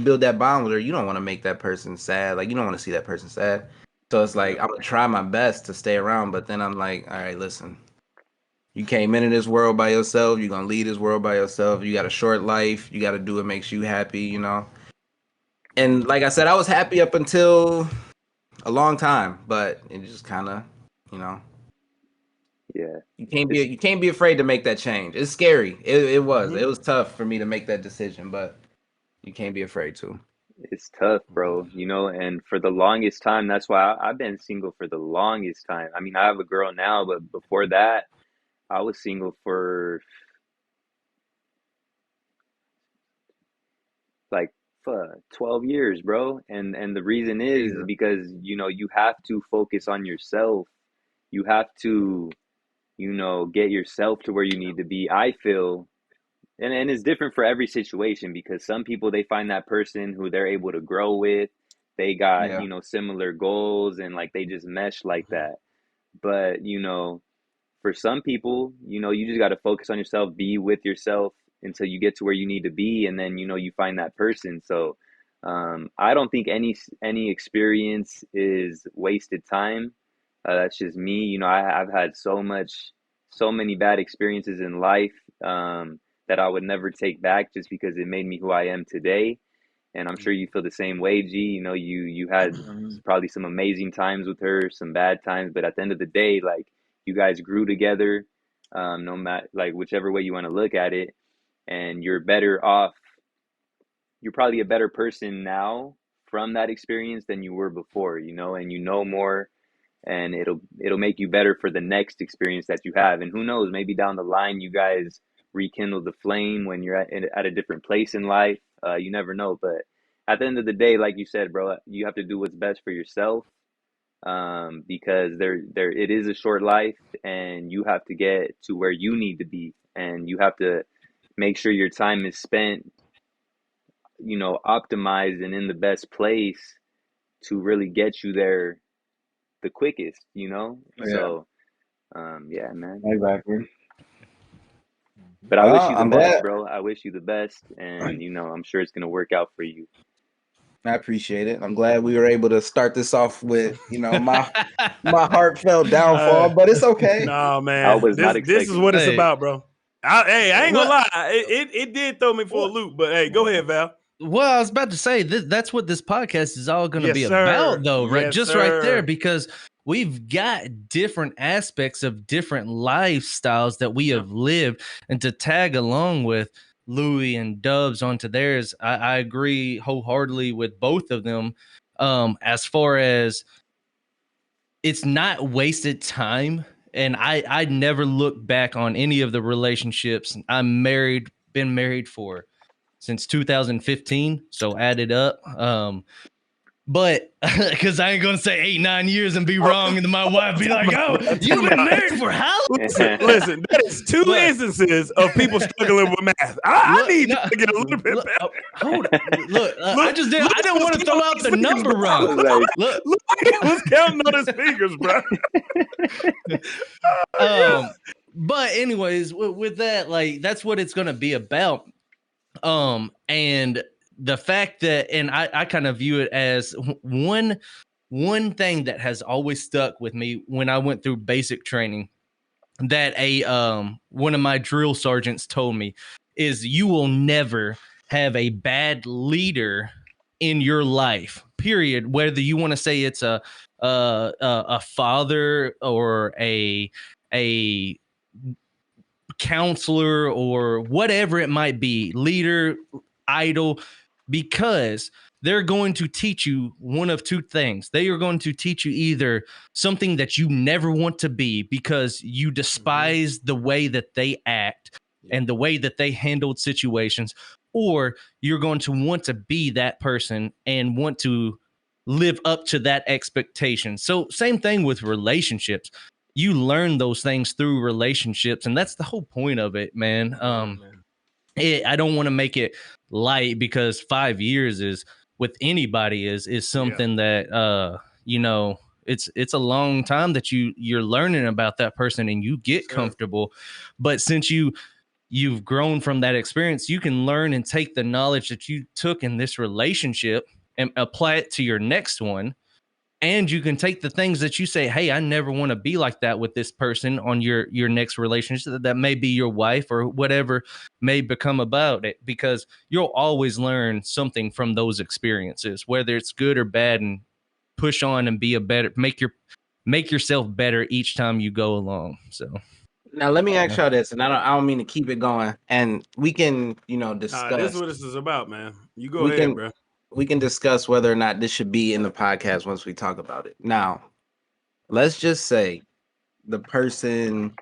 build that bond with her, you don't want to make that person sad. Like you don't want to see that person sad. So it's like I'm gonna try my best to stay around, but then I'm like, all right, listen, you came into this world by yourself. You're gonna leave this world by yourself. You got a short life. You got to do what makes you happy. And like I said, I was happy up until a long time, but it just kind of, you know, Yeah. you can't be afraid to make that change. It's scary. It was tough for me to make that decision, but you can't be afraid to. It's tough, bro. And for the longest time, that's why I've been single for the longest time. I mean, I have a girl now, but before that, I was single for like 12 years, bro. And the reason is Jesus. because, you have to focus on yourself. You have to, get yourself to where you need to be. I feel, and it's different for every situation because some people, they find that person who they're able to grow with. They got, Yeah. similar goals and like they just mesh like that. But, for some people, you just got to focus on yourself, be with yourself until you get to where you need to be, and then you find that person. So I don't think any experience is wasted time. That's just me. I've had so many bad experiences in life that I would never take back just because it made me who I am today. And I'm sure you feel the same way, G. You had probably some amazing times with her, some bad times, but at the end of the day, like you guys grew together, no matter like whichever way you want to look at it, and you're better off. You're probably a better person now from that experience than you were before, and more, and it'll make you better for the next experience that you have. And who knows, maybe down the line you guys rekindle the flame when you're at a different place in life. You never know, but at the end of the day, like you said, bro, you have to do what's best for yourself, because there it is a short life, and you have to get to where you need to be, and you have to make sure your time is spent, optimized and in the best place to really get you there the quickest. Yeah. So yeah, man. Exactly. But I wish Well, you the I'm best, glad. bro. I wish you the best, and I'm sure it's gonna work out for you. I appreciate it. I'm glad we were able to start this off with, my heartfelt downfall, but it's okay. Nah, I man. was not This is expecting what that. it's Hey, about, bro. I ain't gonna what? lie. It did throw me for a loop, but hey, go ahead, Val. Well, I was about to say that's what this podcast is all going to Yes, be sir. about, though, right? Yes, Just right there, sir. because we've got different aspects of different lifestyles that we have lived. And to tag along with Louis and Dubs onto theirs, I agree wholeheartedly with both of them. As far as it's not wasted time. And I never look back on any of the relationships. I'm married, been married for since 2015. So add it up. But because I ain't gonna say 8-9 years and be wrong, and then my wife be like, "Oh, you've been married for how long?" Listen, that is two instances of people struggling with math. I need to get a little bit better. Hold on. Look, I just did. I didn't want to throw out the number wrong. Look, he was counting on his fingers, bro. But anyways, with that, like that's what it's gonna be about. And the fact that, and I kind of view it as one thing that has always stuck with me when I went through basic training that one of my drill sergeants told me is you will never have a bad leader in your life, period. Whether you want to say it's a father or a counselor or whatever it might be, leader, idol, because they're going to teach you one of two things. They are going to teach you either something that you never want to be because you despise the way that they act and the way that they handled situations, or you're going to want to be that person and want to live up to that expectation. So same thing with relationships. You learn those things through relationships, and that's the whole point of it, man. I don't want to make it light because 5 years is with anybody is something that it's a long time that you're learning about that person and you get comfortable. But since you've grown from that experience, you can learn and take the knowledge that you took in this relationship and apply it to your next one. And you can take the things that you say, hey, I never want to be like that with this person on your next relationship that may be your wife or whatever may become about it, because you'll always learn something from those experiences, whether it's good or bad, and push on and be a better, make yourself better each time you go along. So now let me ask y'all this, and I don't mean to keep it going, and we can discuss. This is what this is about, man. You go ahead, bro. We can discuss whether or not this should be in the podcast once we talk about it. Now, let's just say the person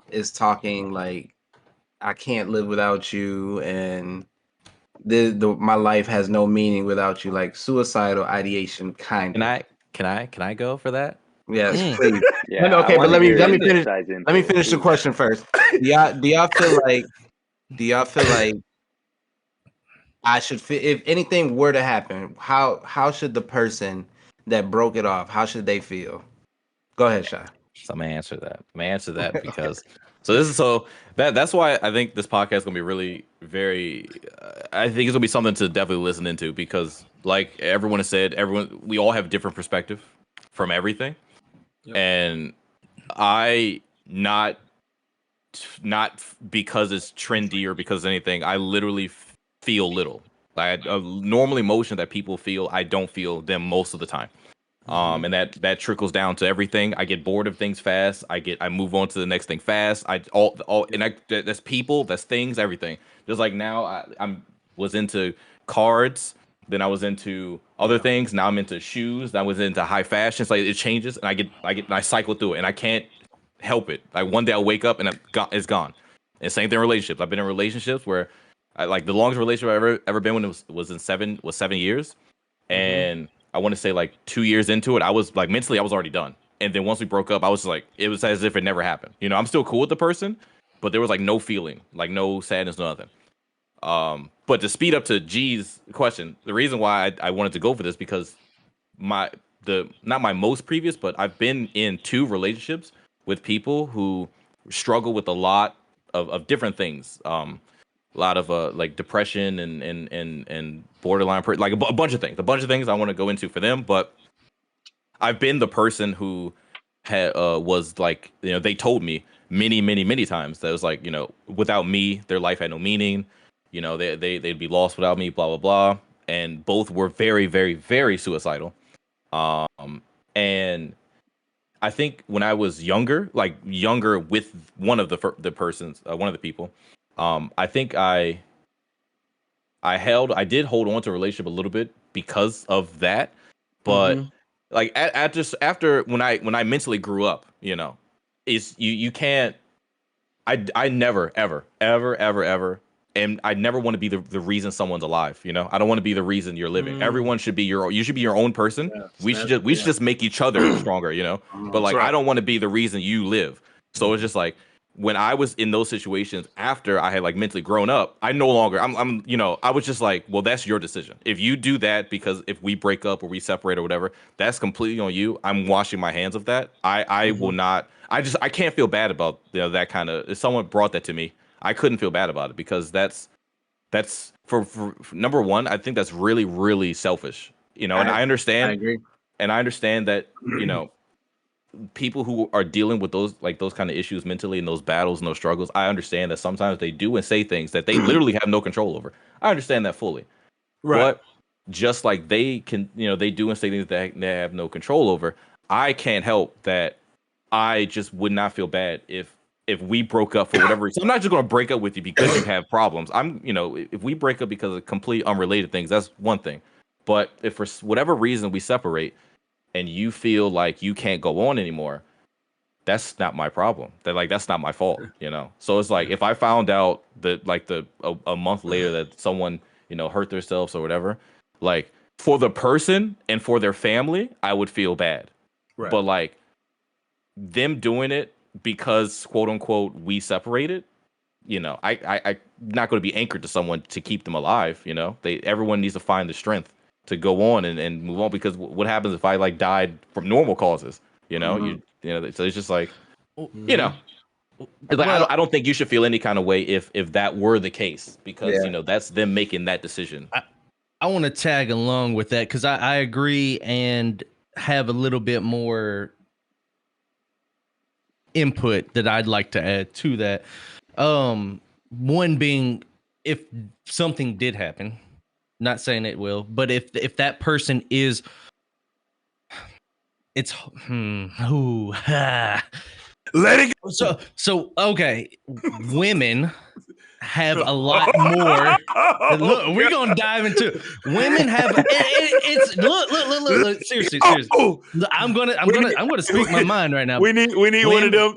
is talking like, I can't live without you, and my life has no meaning without you, like suicidal ideation kind of. Can I go for that? Yes, please. Yeah, okay, but let me finish. Let Let me finish the question first. Do y'all feel like I should fit, if anything were to happen, how should the person that broke it off, how should they feel? Go ahead, Shy. So I'm gonna answer that because that's why I think this podcast is gonna be really very. I think it's gonna be something to definitely listen into, because like everyone has said, we all have different perspective from everything, and I not because it's trendy or because of anything. I literally feel little. Like a normal emotion that people feel, I don't feel them most of the time. And that trickles down to everything. I get bored of things fast. I move on to the next thing fast. That's people, that's things, everything. Just like now, I was into cards. Then I was into other things. Now I'm into shoes. Then I was into high fashion. It's like it changes, and I cycle through it, and I can't help it. Like one day I'll wake up and it's gone. And same thing in relationships. I've been in relationships where like the longest relationship I've ever been when was 7 years, and I want to say like 2 years into it, I was like mentally I was already done. And then once we broke up, I was like, it was as if it never happened. I'm still cool with the person, but there was like no feeling, like no sadness, nothing. But to speed up to G's question, the reason why I wanted to go for this, because not my most previous, but I've been in 2 relationships with people who struggle with a lot of different things. A lot of like depression and borderline, like a bunch of things I want to go into for them. But I've been the person who was like, they told me many times that it was like, without me, their life had no meaning. They'd be lost without me, blah, blah, blah. And both were very, very, very suicidal. And I think when I was younger, like younger with one of the persons, one of the people, I think I did hold on to a relationship a little bit because of that, but like at just after when I mentally grew up, is you can't. I never ever and I never want to be the reason someone's alive. I don't want to be the reason you're living. Everyone should be you should be your own person. We should just make each other stronger. But like I don't want to be the reason you live. So it's just like when I was in those situations after I had like mentally grown up, I no longer I'm I was just like, well, that's your decision. If you do that, because if we break up or we separate or whatever, that's completely on you. I'm washing my hands of that. I will not. I can't feel bad about that kind of. If someone brought that to me, I couldn't feel bad about it because that's for number one. I think that's really really selfish. And I understand. I agree. And I understand that people who are dealing with those kind of issues mentally and those battles and those struggles. I understand that sometimes they do and say things that they literally have no control over. I understand that fully. Right. But just like they can, they do and say things that they have no control over. I can't help that. I just would not feel bad if we broke up for whatever reason. I'm not just going to break up with you because you have problems. If we break up because of complete unrelated things, that's one thing. But if for whatever reason we separate and you feel like you can't go on anymore, that's not my problem. That's not my fault, So it's like if I found out that a month later that someone, hurt themselves or whatever, like for the person and for their family, I would feel bad. Right. But like them doing it because quote unquote we separated, I'm not going to be anchored to someone to keep them alive. Everyone needs to find the strength to go on and move on, because what happens if I like died from normal causes? So it's just like, Well, I don't think you should feel any kind of way if that were the case, because that's them making that decision. I want to tag along with that because I agree and have a little bit more input that I'd like to add to that. One being, if something did happen, not saying it will, but if that person is, it's let it go. So okay, women have a lot more. Look, we're gonna dive into women have it's look seriously. I'm gonna speak my mind right now. We need one of them.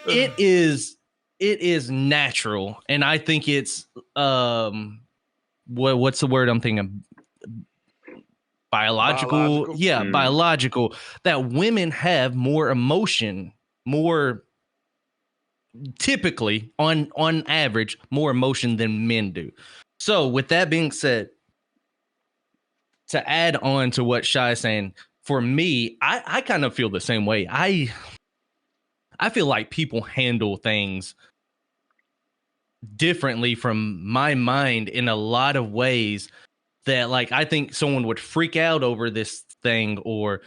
It is natural, and I think it's what's the word I'm thinking? Biological. Yeah, biological, that women have more emotion, more typically on average more emotion than men do. So with that being said, to add on to what Shai is saying, for me, I kind of feel the same way. I feel like people handle things differently from my mind in a lot of ways, that like I think someone would freak out over this thing, or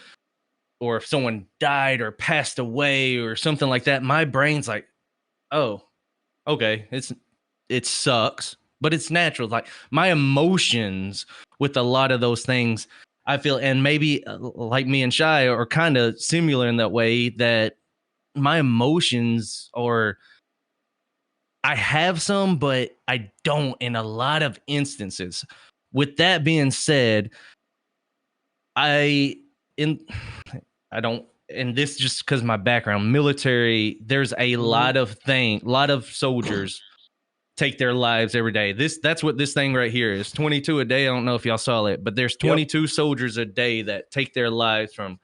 if someone died or passed away or something like that, my brain's like, oh, okay, it sucks, but it's natural. Like my emotions with a lot of those things, I feel, and maybe like me and Shai are kind of similar in that way, that my emotions are, I have some, but I don't in a lot of instances. With that being said, I don't, and this just because my background, military, there's a lot of soldiers take their lives every day. That's what this thing right here is. 22 a day. I don't know if y'all saw it, but there's 22 soldiers a day that take their lives from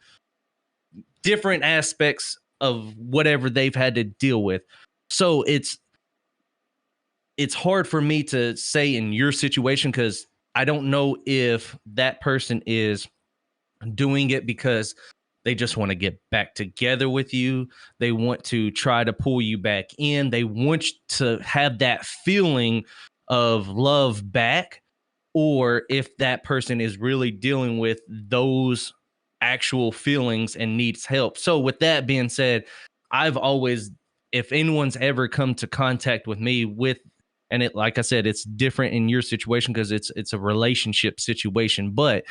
different aspects of whatever they've had to deal with. So it's hard for me to say in your situation, because I don't know if that person is doing it because they just want to get back together with you. They want to try to pull you back in. They want to have that feeling of love back, or if that person is really dealing with those actual feelings and needs help. So with that being said, I've always, if anyone's ever come to contact with me with, and it, like I said, it's different in your situation because it's a relationship situation, but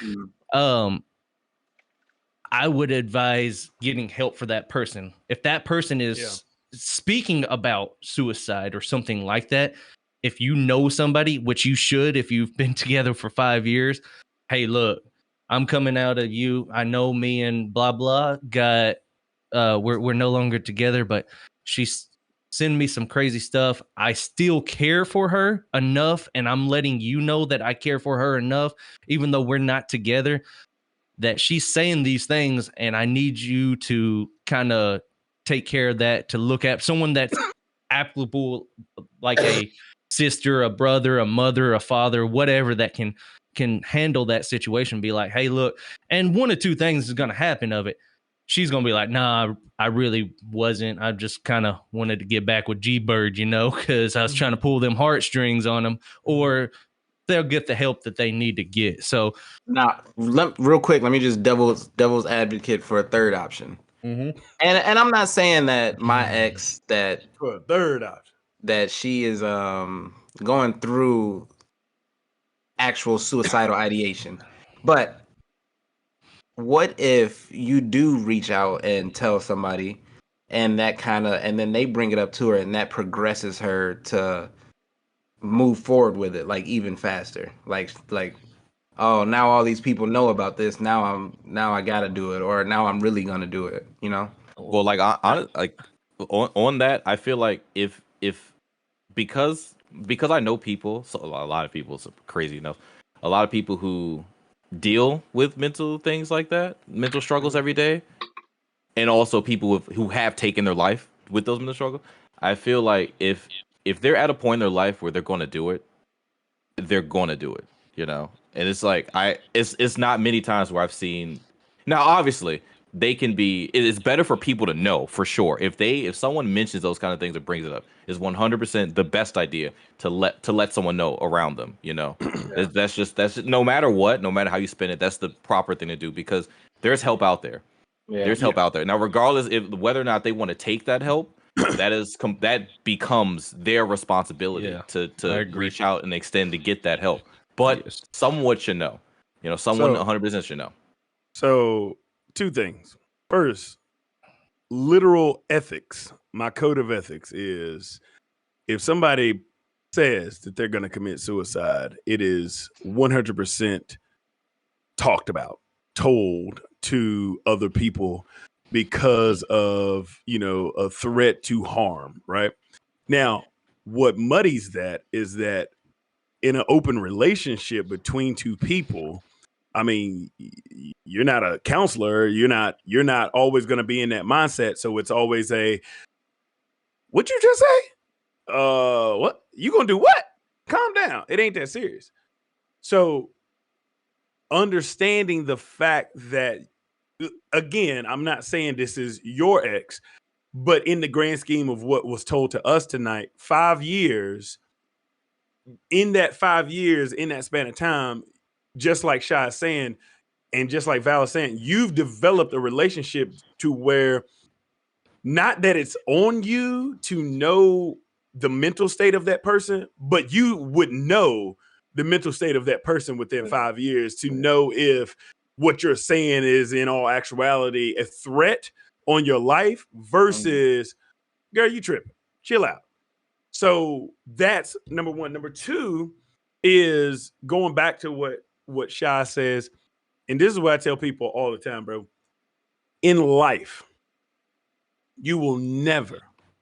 I would advise getting help for that person. If that person is speaking about suicide or something like that, if you know somebody, which you should if you've been together for 5 years, hey, look, I'm coming out of you. I know me and blah blah got we're no longer together, but she's sending me some crazy stuff. I still care for her enough, and I'm letting you know that I care for her enough, even though we're not together, that she's saying these things, and I need you to kind of take care of that, to look at someone that's applicable, like a sister, a brother, a mother, a father, whatever, that can handle that situation. Be like, hey, look, and one of two things is going to happen of it. She's going to be like, nah, I really wasn't. I just kind of wanted to get back with G-Bird, because I was trying to pull them heartstrings on them. Or they'll get the help that they need to get. So now, real quick, let me just devil's advocate for a third option. Mm-hmm. And I'm not saying that my ex For a third option, that she is going through actual suicidal ideation, but what if you do reach out and tell somebody, and then they bring it up to her, and that progresses her to move forward with it, like even faster, like oh, now all these people know about this, now I gotta do it, or now I'm really gonna do it, Well, like like on that, I feel like if because I know people, so a lot of people, so crazy enough, a lot of people who deal with mental things like that, mental struggles every day, and also people who have taken their life with those mental struggles. I feel like if they're at a point in their life where they're going to do it, they're going to do it, And it's like it's not many times where I've seen. Now, obviously, they can be. It's better for people to know for sure. If someone mentions those kind of things or brings it up, is 100% the best idea to let someone know around them. That's just no matter what, no matter how you spin it, that's the proper thing to do because there's help out there. Yeah. There's help out there. Now, regardless if whether or not they want to take that help, that becomes their responsibility to reach out and extend to get that help. But someone should know. Someone 100% should know. So, two things. First, literal ethics. My code of ethics is if somebody says that they're going to commit suicide, it is 100% talked about, told to other people because of, a threat to harm, right? Now, what muddies that is that in an open relationship between two people, I mean, you're not a counselor. You're not always going to be in that mindset. So it's always what you just say? What you gonna do? What? Calm down. It ain't that serious. So understanding the fact that, again, I'm not saying this is your ex, but in the grand scheme of what was told to us tonight, 5 years. In that 5 years, in that span of time, just like Shy is saying, and just like Val is saying, you've developed a relationship to where not that it's on you to know the mental state of that person, but you would know the mental state of that person within 5 years to know if what you're saying is in all actuality a threat on your life versus, girl, you tripping, chill out. So that's number one. Number two is going back to what Shy says, and this is what I tell people all the time, bro. In life, you will never,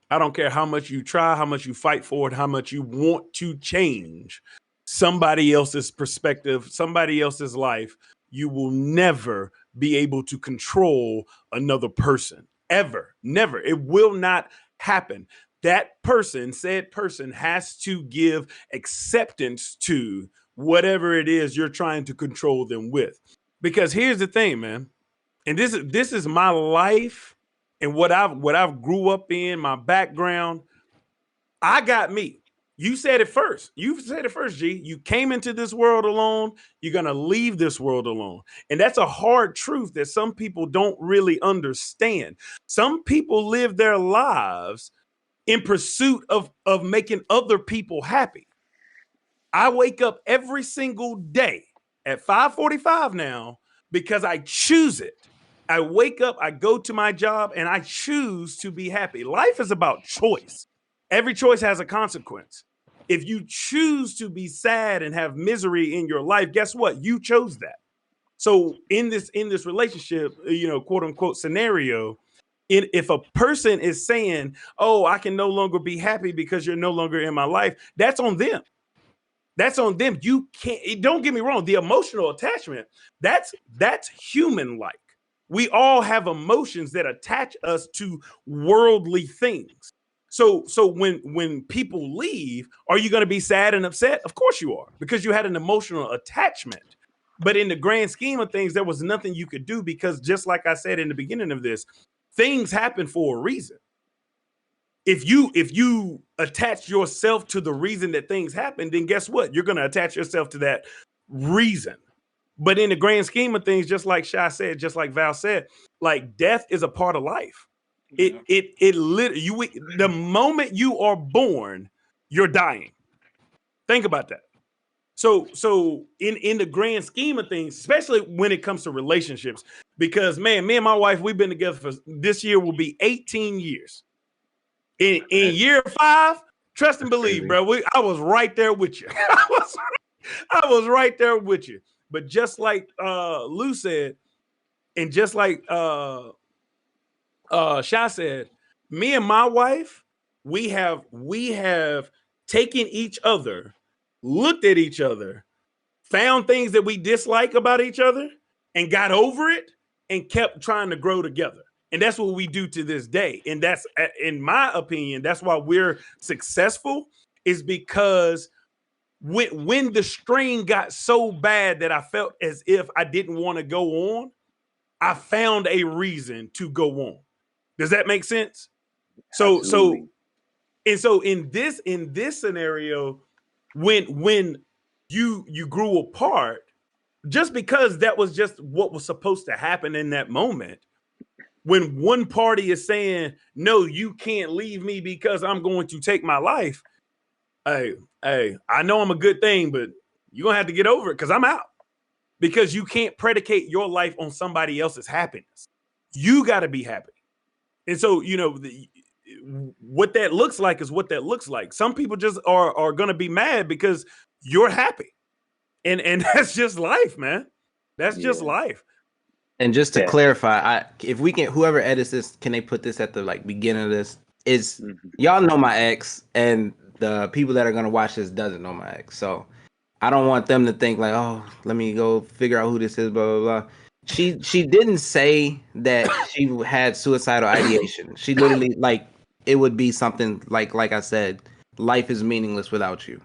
I don't care how much you try, how much you fight for it, how much you want to change somebody else's perspective, somebody else's life, you will never be able to control another person. Ever. Never. It will not happen. That person, said person, has to give acceptance to whatever it is you're trying to control them with. Because here's the thing, man. And this is my life and what I've grew up in, my background. I got me. You said it first. You said it first, G. You came into this world alone. You're going to leave this world alone. And that's a hard truth that some people don't really understand. Some people live their lives in pursuit of making other people happy. I wake up every single day at 5:45 now because I choose it. I wake up, I go to my job, and I choose to be happy. Life is about choice. Every choice has a consequence. If you choose to be sad and have misery in your life, guess what? You chose that. So in this relationship, quote unquote scenario, if a person is saying, "Oh, I can no longer be happy because you're no longer in my life," that's on them. That's on them. You can't. Don't get me wrong. The emotional attachment, that's human like. We all have emotions that attach us to worldly things. So when people leave, are you going to be sad and upset? Of course you are, because you had an emotional attachment. But in the grand scheme of things, there was nothing you could do, because just like I said in the beginning of this, things happen for a reason. If you attach yourself to the reason that things happen, then guess what? You're going to attach yourself to that reason. But in the grand scheme of things, just like Shy said, just like Val said, like, death is a part of life. It literally, the moment you are born, you're dying. Think about that. So in the grand scheme of things, especially when it comes to relationships, because man, me and my wife, we've been together for, this year will be 18 years. In year 5, trust and believe, bro. I was right there with you. I was right there with you. But just like Lou said, and just like Sha said, me and my wife, we have taken each other, looked at each other, found things that we dislike about each other, and got over it, and kept trying to grow together. And that's what we do to this day. And that's, in my opinion, that's why we're successful, is because when the strain got so bad that I felt as if I didn't want to go on, I found a reason to go on. Does that make sense? Absolutely. So in this scenario, when you grew apart, just because that was just what was supposed to happen in that moment, when one party is saying, "No, you can't leave me because I'm going to take my life," hey, I know I'm a good thing, but you're gonna have to get over it, because I'm out. Because you can't predicate your life on somebody else's happiness. You got to be happy. And so, what that looks like is what that looks like. Some people just are going to be mad because you're happy. And that's just life, man. That's just life. And just to Yeah. clarify, if we can, whoever edits this, can they put this at the beginning of this? Is y'all know my ex, and the people that are gonna watch this doesn't know my ex, so I don't want them to think like, oh, let me go figure out who this is, blah blah blah. She didn't say that she had suicidal ideation. She literally, like, it would be something like I said, life is meaningless without you.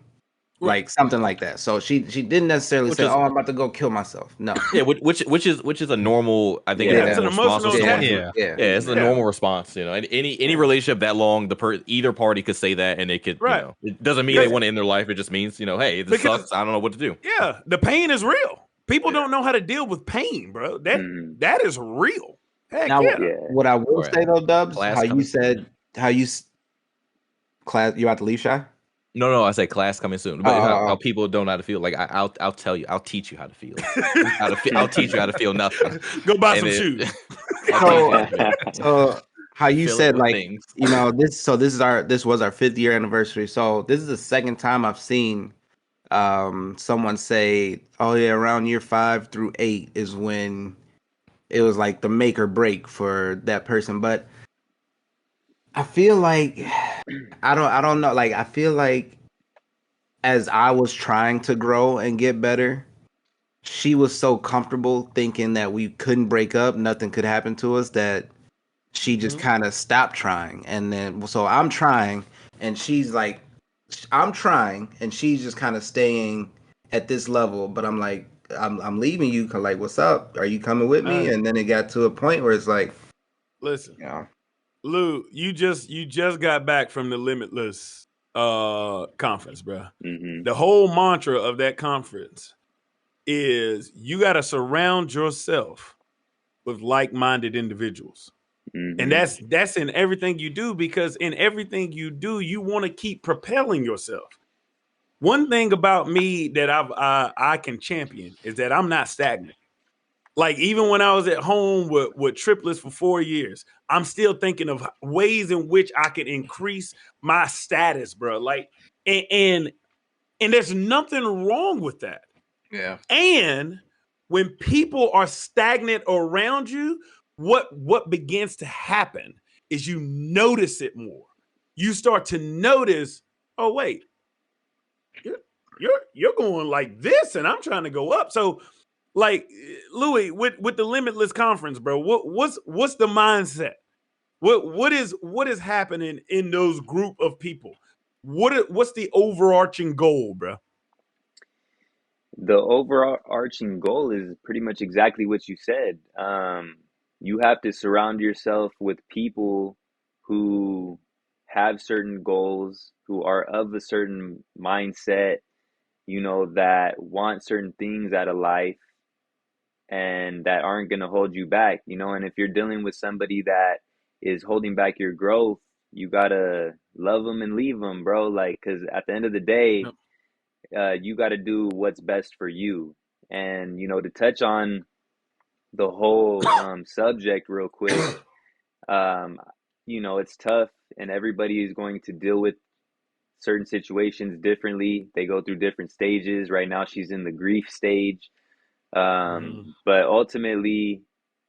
Like something like that. So she didn't necessarily say, "Oh, I'm about to go kill myself." No. Yeah, which is a normal. I think Yeah, it's it's a an normal response emotional of someone. attachment. Yeah, it's a normal response. And any relationship that long, either party could say that, and it could, it doesn't mean they want to end their life. It just means, hey, this sucks. I don't know what to do. Yeah, the pain is real. People don't know how to deal with pain, bro. That is real. Heck Now, yeah. what I will say though, Dubs, Class how you coming said, class, you about to leave, Shy? No, I say class coming soon. But how people don't know how to feel. Like I'll tell you, I'll teach you how to feel. I'll teach you how to feel nothing. Go buy some shoes. So how you Fill it said, with like, things. this was our 5th year anniversary. So this is the second time I've seen someone say, "Oh yeah, around year 5 through 8 is when it was like the make or break for that person." But I feel like I don't know. Like, I feel like as I was trying to grow and get better, she was so comfortable thinking that we couldn't break up, nothing could happen to us, that she just kind of stopped trying. And then, so I'm trying, and she's like, I'm trying, and she's just kind of staying at this level. But I'm like, I'm leaving you, cause like, what's up? Are you coming with me? And then it got to a point where it's like, listen, Lou, you just got back from the Limitless conference, bro. The whole mantra of that conference is you got to surround yourself with like-minded individuals. And that's in everything you do, because in everything you do, you want to keep propelling yourself. One thing about me that I can champion is that I'm not stagnant. Like even when I was at home with triplets for 4 years, I'm still thinking of ways in which I could increase my status, bro. Like, and and, and there's nothing wrong with that. Yeah. And when people are stagnant around you, what begins to happen is you notice it more. You start to notice, oh wait, you're you're going like this, and I'm trying to go up. So, like Louis, with the Limitless Conference, bro, what's the mindset? What is happening in those group of people? What's the overarching goal, bro? The overarching goal is pretty much exactly what you said. You have to surround yourself with people who have certain goals, who are of a certain mindset, that want certain things out of life and that aren't going to hold you back, and if you're dealing with somebody that is holding back your growth, you got to love them and leave them, bro. Like, because at the end of the day, Yep. you got to do what's best for you. And, to touch on the whole subject real quick, um, it's tough and everybody is going to deal with certain situations differently. They go through different stages. Right now, she's in the grief stage. Mhm. But ultimately,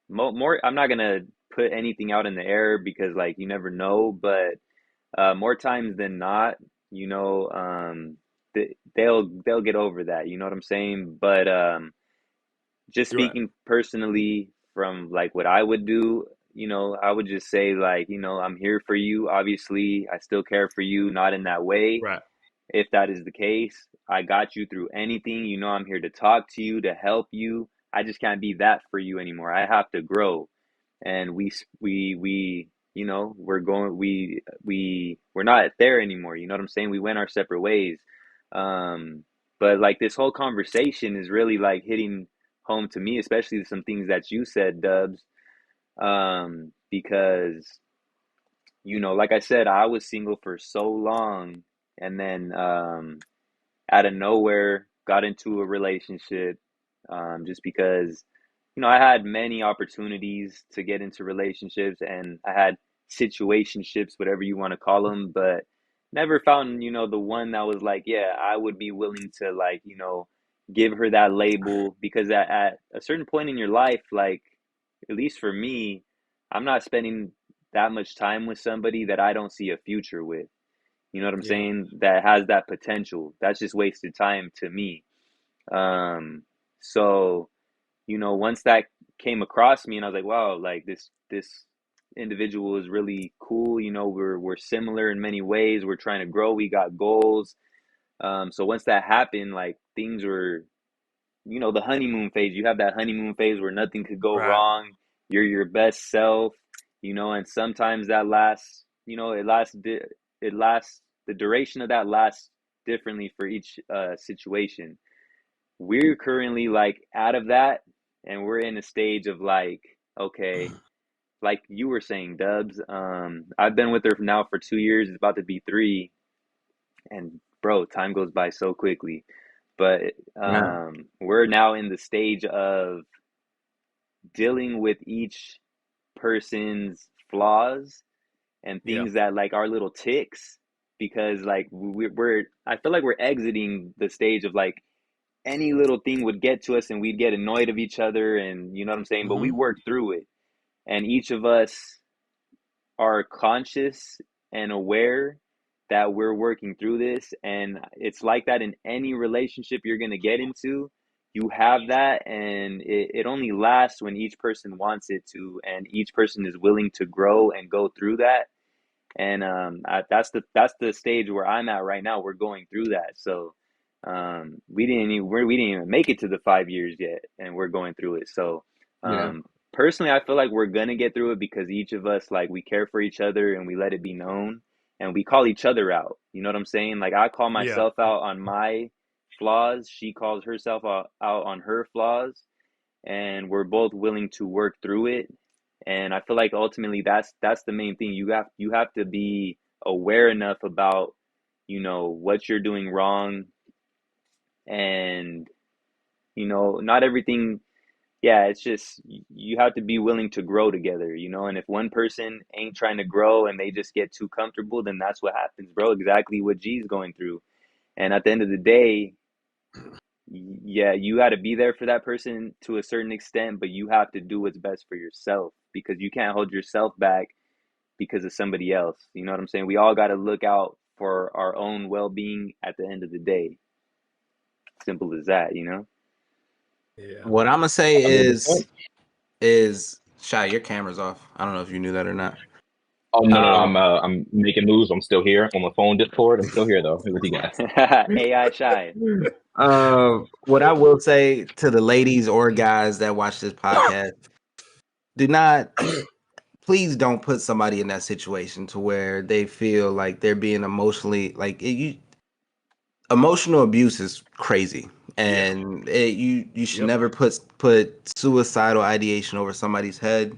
more, I'm not going to put anything out in the air because, like, you never know. But more times than not, they'll get over that. You know what I'm saying? But just You're right. speaking personally from like what I would do, I would just say like, I'm here for you. Obviously, I still care for you, not in that way. Right. If that is the case, I got you through anything. I'm here to talk to you, to help you. I just can't be that for you anymore. I have to grow. And we're going, we're not there anymore. You know what I'm saying? We went our separate ways. Um, but like this whole conversation is really like hitting home to me, especially some things that you said, Dubs. Because, like I said, I was single for so long, and then out of nowhere got into a relationship, just because I had many opportunities to get into relationships, and I had situationships, whatever you want to call them, but never found the one that was like, yeah, I would be willing to, like, give her that label. Because at a certain point in your life, like, at least for me, I'm not spending that much time with somebody that I don't see a future with. You know what I'm Yeah. saying? That has that potential. That's just wasted time to me. So, once that came across me and I was like, wow, like this individual is really cool. We're similar in many ways. We're trying to grow. We got goals. So once that happened, like things were, the honeymoon phase. You have that honeymoon phase where nothing could go Right. wrong. You're your best self, and sometimes that lasts, it lasts, the duration of that lasts differently for each situation. We're currently like out of that, and we're in a stage of like, okay, like you were saying, Dubs, I've been with her now for 2 years. It's about to be three, and bro, time goes by so quickly. But Yeah. we're now in the stage of dealing with each person's flaws and Yeah. things that like are little ticks, because like we're I feel like we're exiting the stage of like any little thing would get to us and we'd get annoyed of each other, and you know what I'm saying, but we Hmm. work through it, and each of us are conscious and aware that we're working through this. And it's like that in any relationship you're going to get into. You have that, and it only lasts when each person wants it to, and each person is willing to grow and go through that. And that's the stage where I'm at right now. We're going through that. So we didn't even make it to the 5 years yet, and we're going through it. So Yeah. um, personally, I feel like we're gonna get through it because each of us, like, we care for each other and we let it be known, and we call each other out. You know what I'm saying? Like, I call Yeah. myself out on my flaws. She calls herself out on her flaws, and we're both willing to work through it. And I feel like ultimately that's the main thing. You have to be aware enough about what you're doing wrong, and not everything yeah, it's just you have to be willing to grow together, you know. And if one person ain't trying to grow and they just get too comfortable, then that's what happens, bro. Exactly what G's going through. And at the end of the day, yeah, you got to be there for that person to a certain extent, but you have to do what's best for yourself because you can't hold yourself back because of somebody else. You know what I'm saying? We all got to look out for our own well-being at the end of the day. Simple as that, you know? Yeah. What I'm gonna say 100%. is Shy, your camera's off. I don't know if you knew that or not. Oh no, no, Um, I'm making moves. I'm still here on my phone Discord. I'm still here though with you guys. AI shy. what I will say to the ladies or guys that watch this podcast, do not, please don't put somebody in that situation to where they feel like they're being emotionally emotional abuse is crazy, and you should Yep. never put suicidal ideation over somebody's head.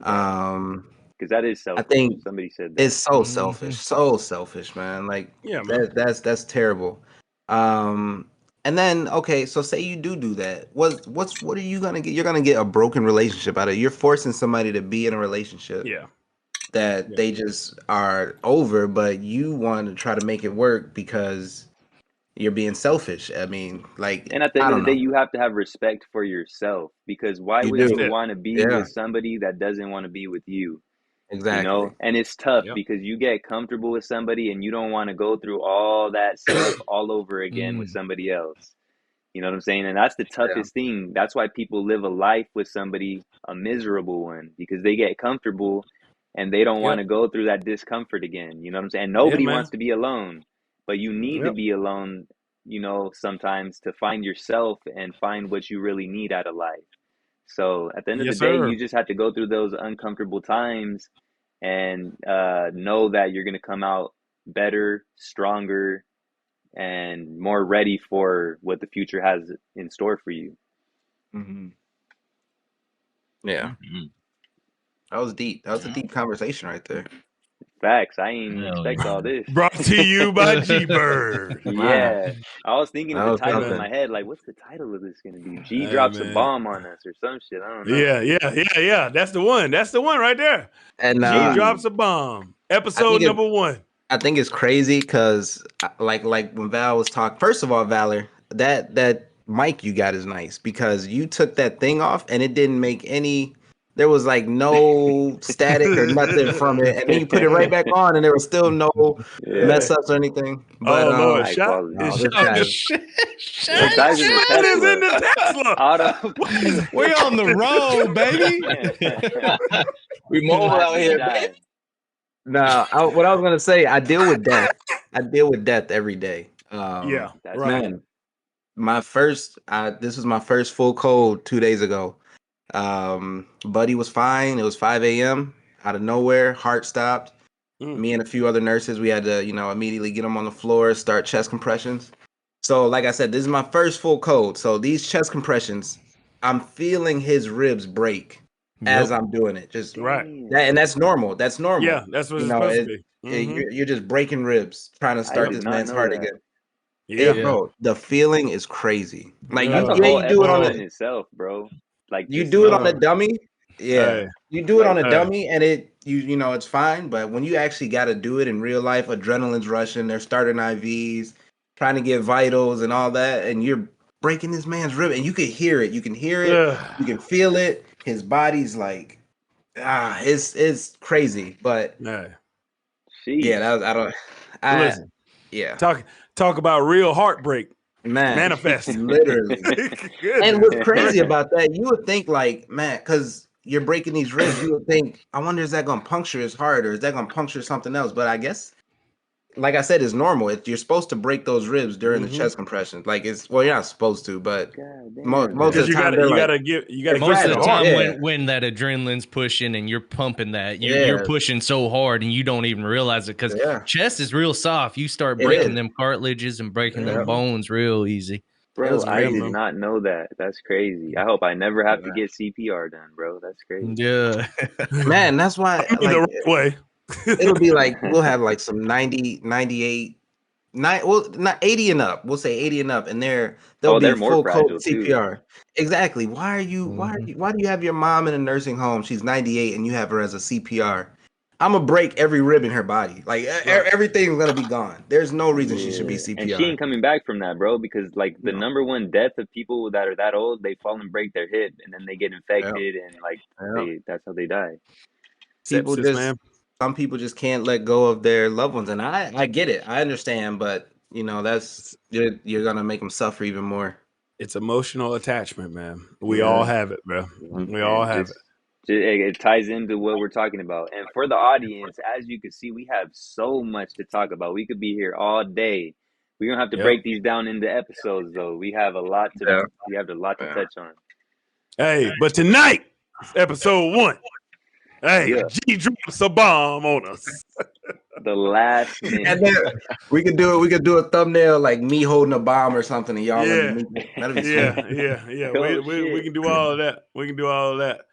Um, Because that is I selfish. think Somebody said that. it's so selfish, man. Like Yeah, man. that's terrible. Um, and then okay, so say you do that. What are you gonna get? You're gonna get a broken relationship out of it. You're forcing somebody to be in a relationship Yeah. that Yeah. they just are over, but you want to try to make it work because you're being selfish. I mean, like And at the I end of don't the day, know. you have to have respect for yourself because why You would That's do, you it. want to be yeah, with somebody that doesn't want to be with you? You exactly. know, and it's tough Yep. because you get comfortable with somebody and you don't want to go through all that stuff all over again with somebody else. You know what I'm saying? And that's the Yeah, toughest thing. That's why people live a life with somebody, a miserable one, because they get comfortable and they don't want Yep. to go through that discomfort again. You know what I'm saying? Yeah, Nobody man. wants to be alone, but you need to Yep. be alone, you know, sometimes to find yourself and find what you really need out of life. So at the end of the Yes, day, sir. you just have to go through those uncomfortable times and know that you're going to come out better, stronger, and more ready for what the future has in store for you. hmm yeah. Mhm. That was deep. That was a deep conversation right there. Facts. I ain't Hell expect all this. Brought to you by G yeah. Bird. Man, Yeah. I was thinking of that the was title in Man. my something. head, like, what's the title of this going to be? G Hey, drops a man. bomb on us or some shit. I don't know. Yeah. That's the one. That's the one right there. And G G. drops a bomb. I Episode think it. number 1. I think it's crazy because like when Val was talking. First of all, Valor, that mic you got is nice because you took that thing off and it didn't make any. There was like no static or nothing from it, and then you put it right back on, and there was still no Yeah. mess ups or anything. But Oh Lord, High shot quality. is no, this shot Oh guy. just shit! The Shit! guy's in the shot is in Tesla. the Tesla. What is We on the road, baby. We mobile out Classic here, baby. shy. No, what I was gonna say, I deal with death. I deal with death every day. Yeah, That's right. real. Man, this was my first full cold 2 days ago. Buddy was fine. It was 5 a.m. Out of nowhere, heart stopped. Mm. Me and a few other nurses, we had to, immediately get him on the floor, start chest compressions. So, like I said, this is my first full cold. So these chest compressions, I'm feeling his ribs break as Yep. I'm doing it. Just Right. that, and Damn. that's normal. That's normal. Yeah, that's what You it's know, supposed to be. you're just breaking ribs, trying to I start Yep. did this not man's know heart that. again. Yeah. It, Yeah. bro, the feeling is crazy. Like That's a yeah, whole you do it on episode a in itself, bro. Like you just do it on a Uh, dummy. Yeah. hey, You do it on like a hey. dummy and it's fine, but when you actually got to do it in real life, adrenaline's rushing, they're starting IVs, trying to get vitals and all that, and you're breaking this man's rib and you can hear it. You can hear it, you Ugh. can feel it. His body's like it's crazy. But Hey. yeah, sheesh. that was I don't I Listen, yeah. talk about real heartbreak Man, manifest. literally. And Goodness what's crazy gracious. about that, you would think like, man, because you're breaking these ribs, you would think, I wonder is that gonna puncture his heart or is that gonna puncture something else? But I guess, like I said, it's normal. You're supposed to break those ribs during the Mm-hmm. chest compressions. Like you're not supposed to, but God most Because of damn. the time they're you like, gotta you gotta it's keep Most of that the fragile. heart. time Yeah, when that adrenaline's pushing and you're pumping that, you're yeah, pushing so hard and you don't even realize it because yeah. chest is real soft. You start It breaking is. them cartilages and breaking them Yeah, Mm-hmm. bones real easy. it Bro, was I Yeah, did crazy. man. not know that. That's crazy. I hope I never have to Yeah. get CPR done, bro. That's crazy. Yeah. Man, that's why I mean the like right way. it'll be like we'll have like some 90, 98 not 80 and up. We'll say 80 and up, and they'll Oh, be they're more full code fragile too. CPR. Exactly. Why do you have your mom in a nursing home? She's 98 and you have her as a CPR. I'm gonna break every rib in her body. Like Right. everything's gonna be gone. There's no reason she should be Yeah, and she CPR. ain't coming back from that, bro. Because like the No. number one death of people that are that old, they fall and break their hip, and then they get Yeah. infected, and like Yeah. that's how they die. People Sepsis, just man. some people just can't let go of their loved ones, and I get it. I understand, but that's It's, you're gonna make them suffer even more. it's emotional attachment, man. We all Yeah. have it, bro. Mhm. We all And have it. it ties into what we're talking about. And for the audience, as you can see, we have so much to talk about. We could be here all day. We're gonna have to Yep. break these down into episodes, though. Yeah. We have a lot to Yeah. touch on. Hey, but tonight, episode 1. Hey, Yeah, G drops a bomb on us. the last And minute. then we could do it. We could do a thumbnail like me holding a bomb or something, and y'all Yeah, underneath it. That'd be sweet. yeah. Oh We shit. can do all of that. We can do all of that.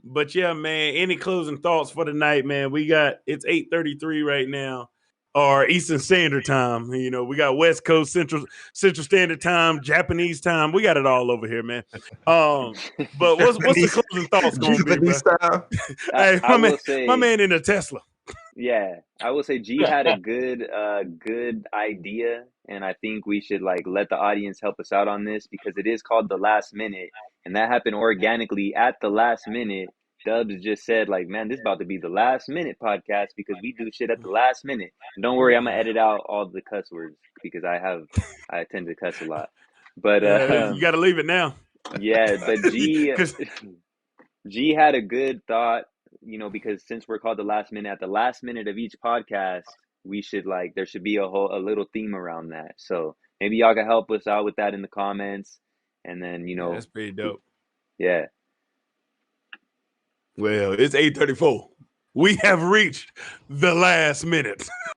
But yeah, man. Any closing thoughts for the night, man? It's 8:33 right now, or Eastern Standard Time. We got West Coast, Central Standard Time, Japanese time. We got it all over here, man. But what's the Japanese, closing thoughts gonna be, Japanese bro? style. Hey, I will my say, man in a Tesla. yeah, I will say G had a good idea, and I think we should like let the audience help us out on this because it is called the last minute, and that happened organically at the last minute. Dubs just said like, man, this is about to be the last minute podcast because we do shit at the last minute. And don't worry, I'm gonna edit out all the cuss words because I tend to cuss a lot. But Yeah, you got to leave it now. yeah, but G Because G had a good thought, because since we're called the last minute, at the last minute of each podcast, we should like there should be a little theme around that. So maybe y'all can help us out with that in the comments, and then yeah, that's pretty dope. yeah, Well, it's 8:34. We have reached the last minute.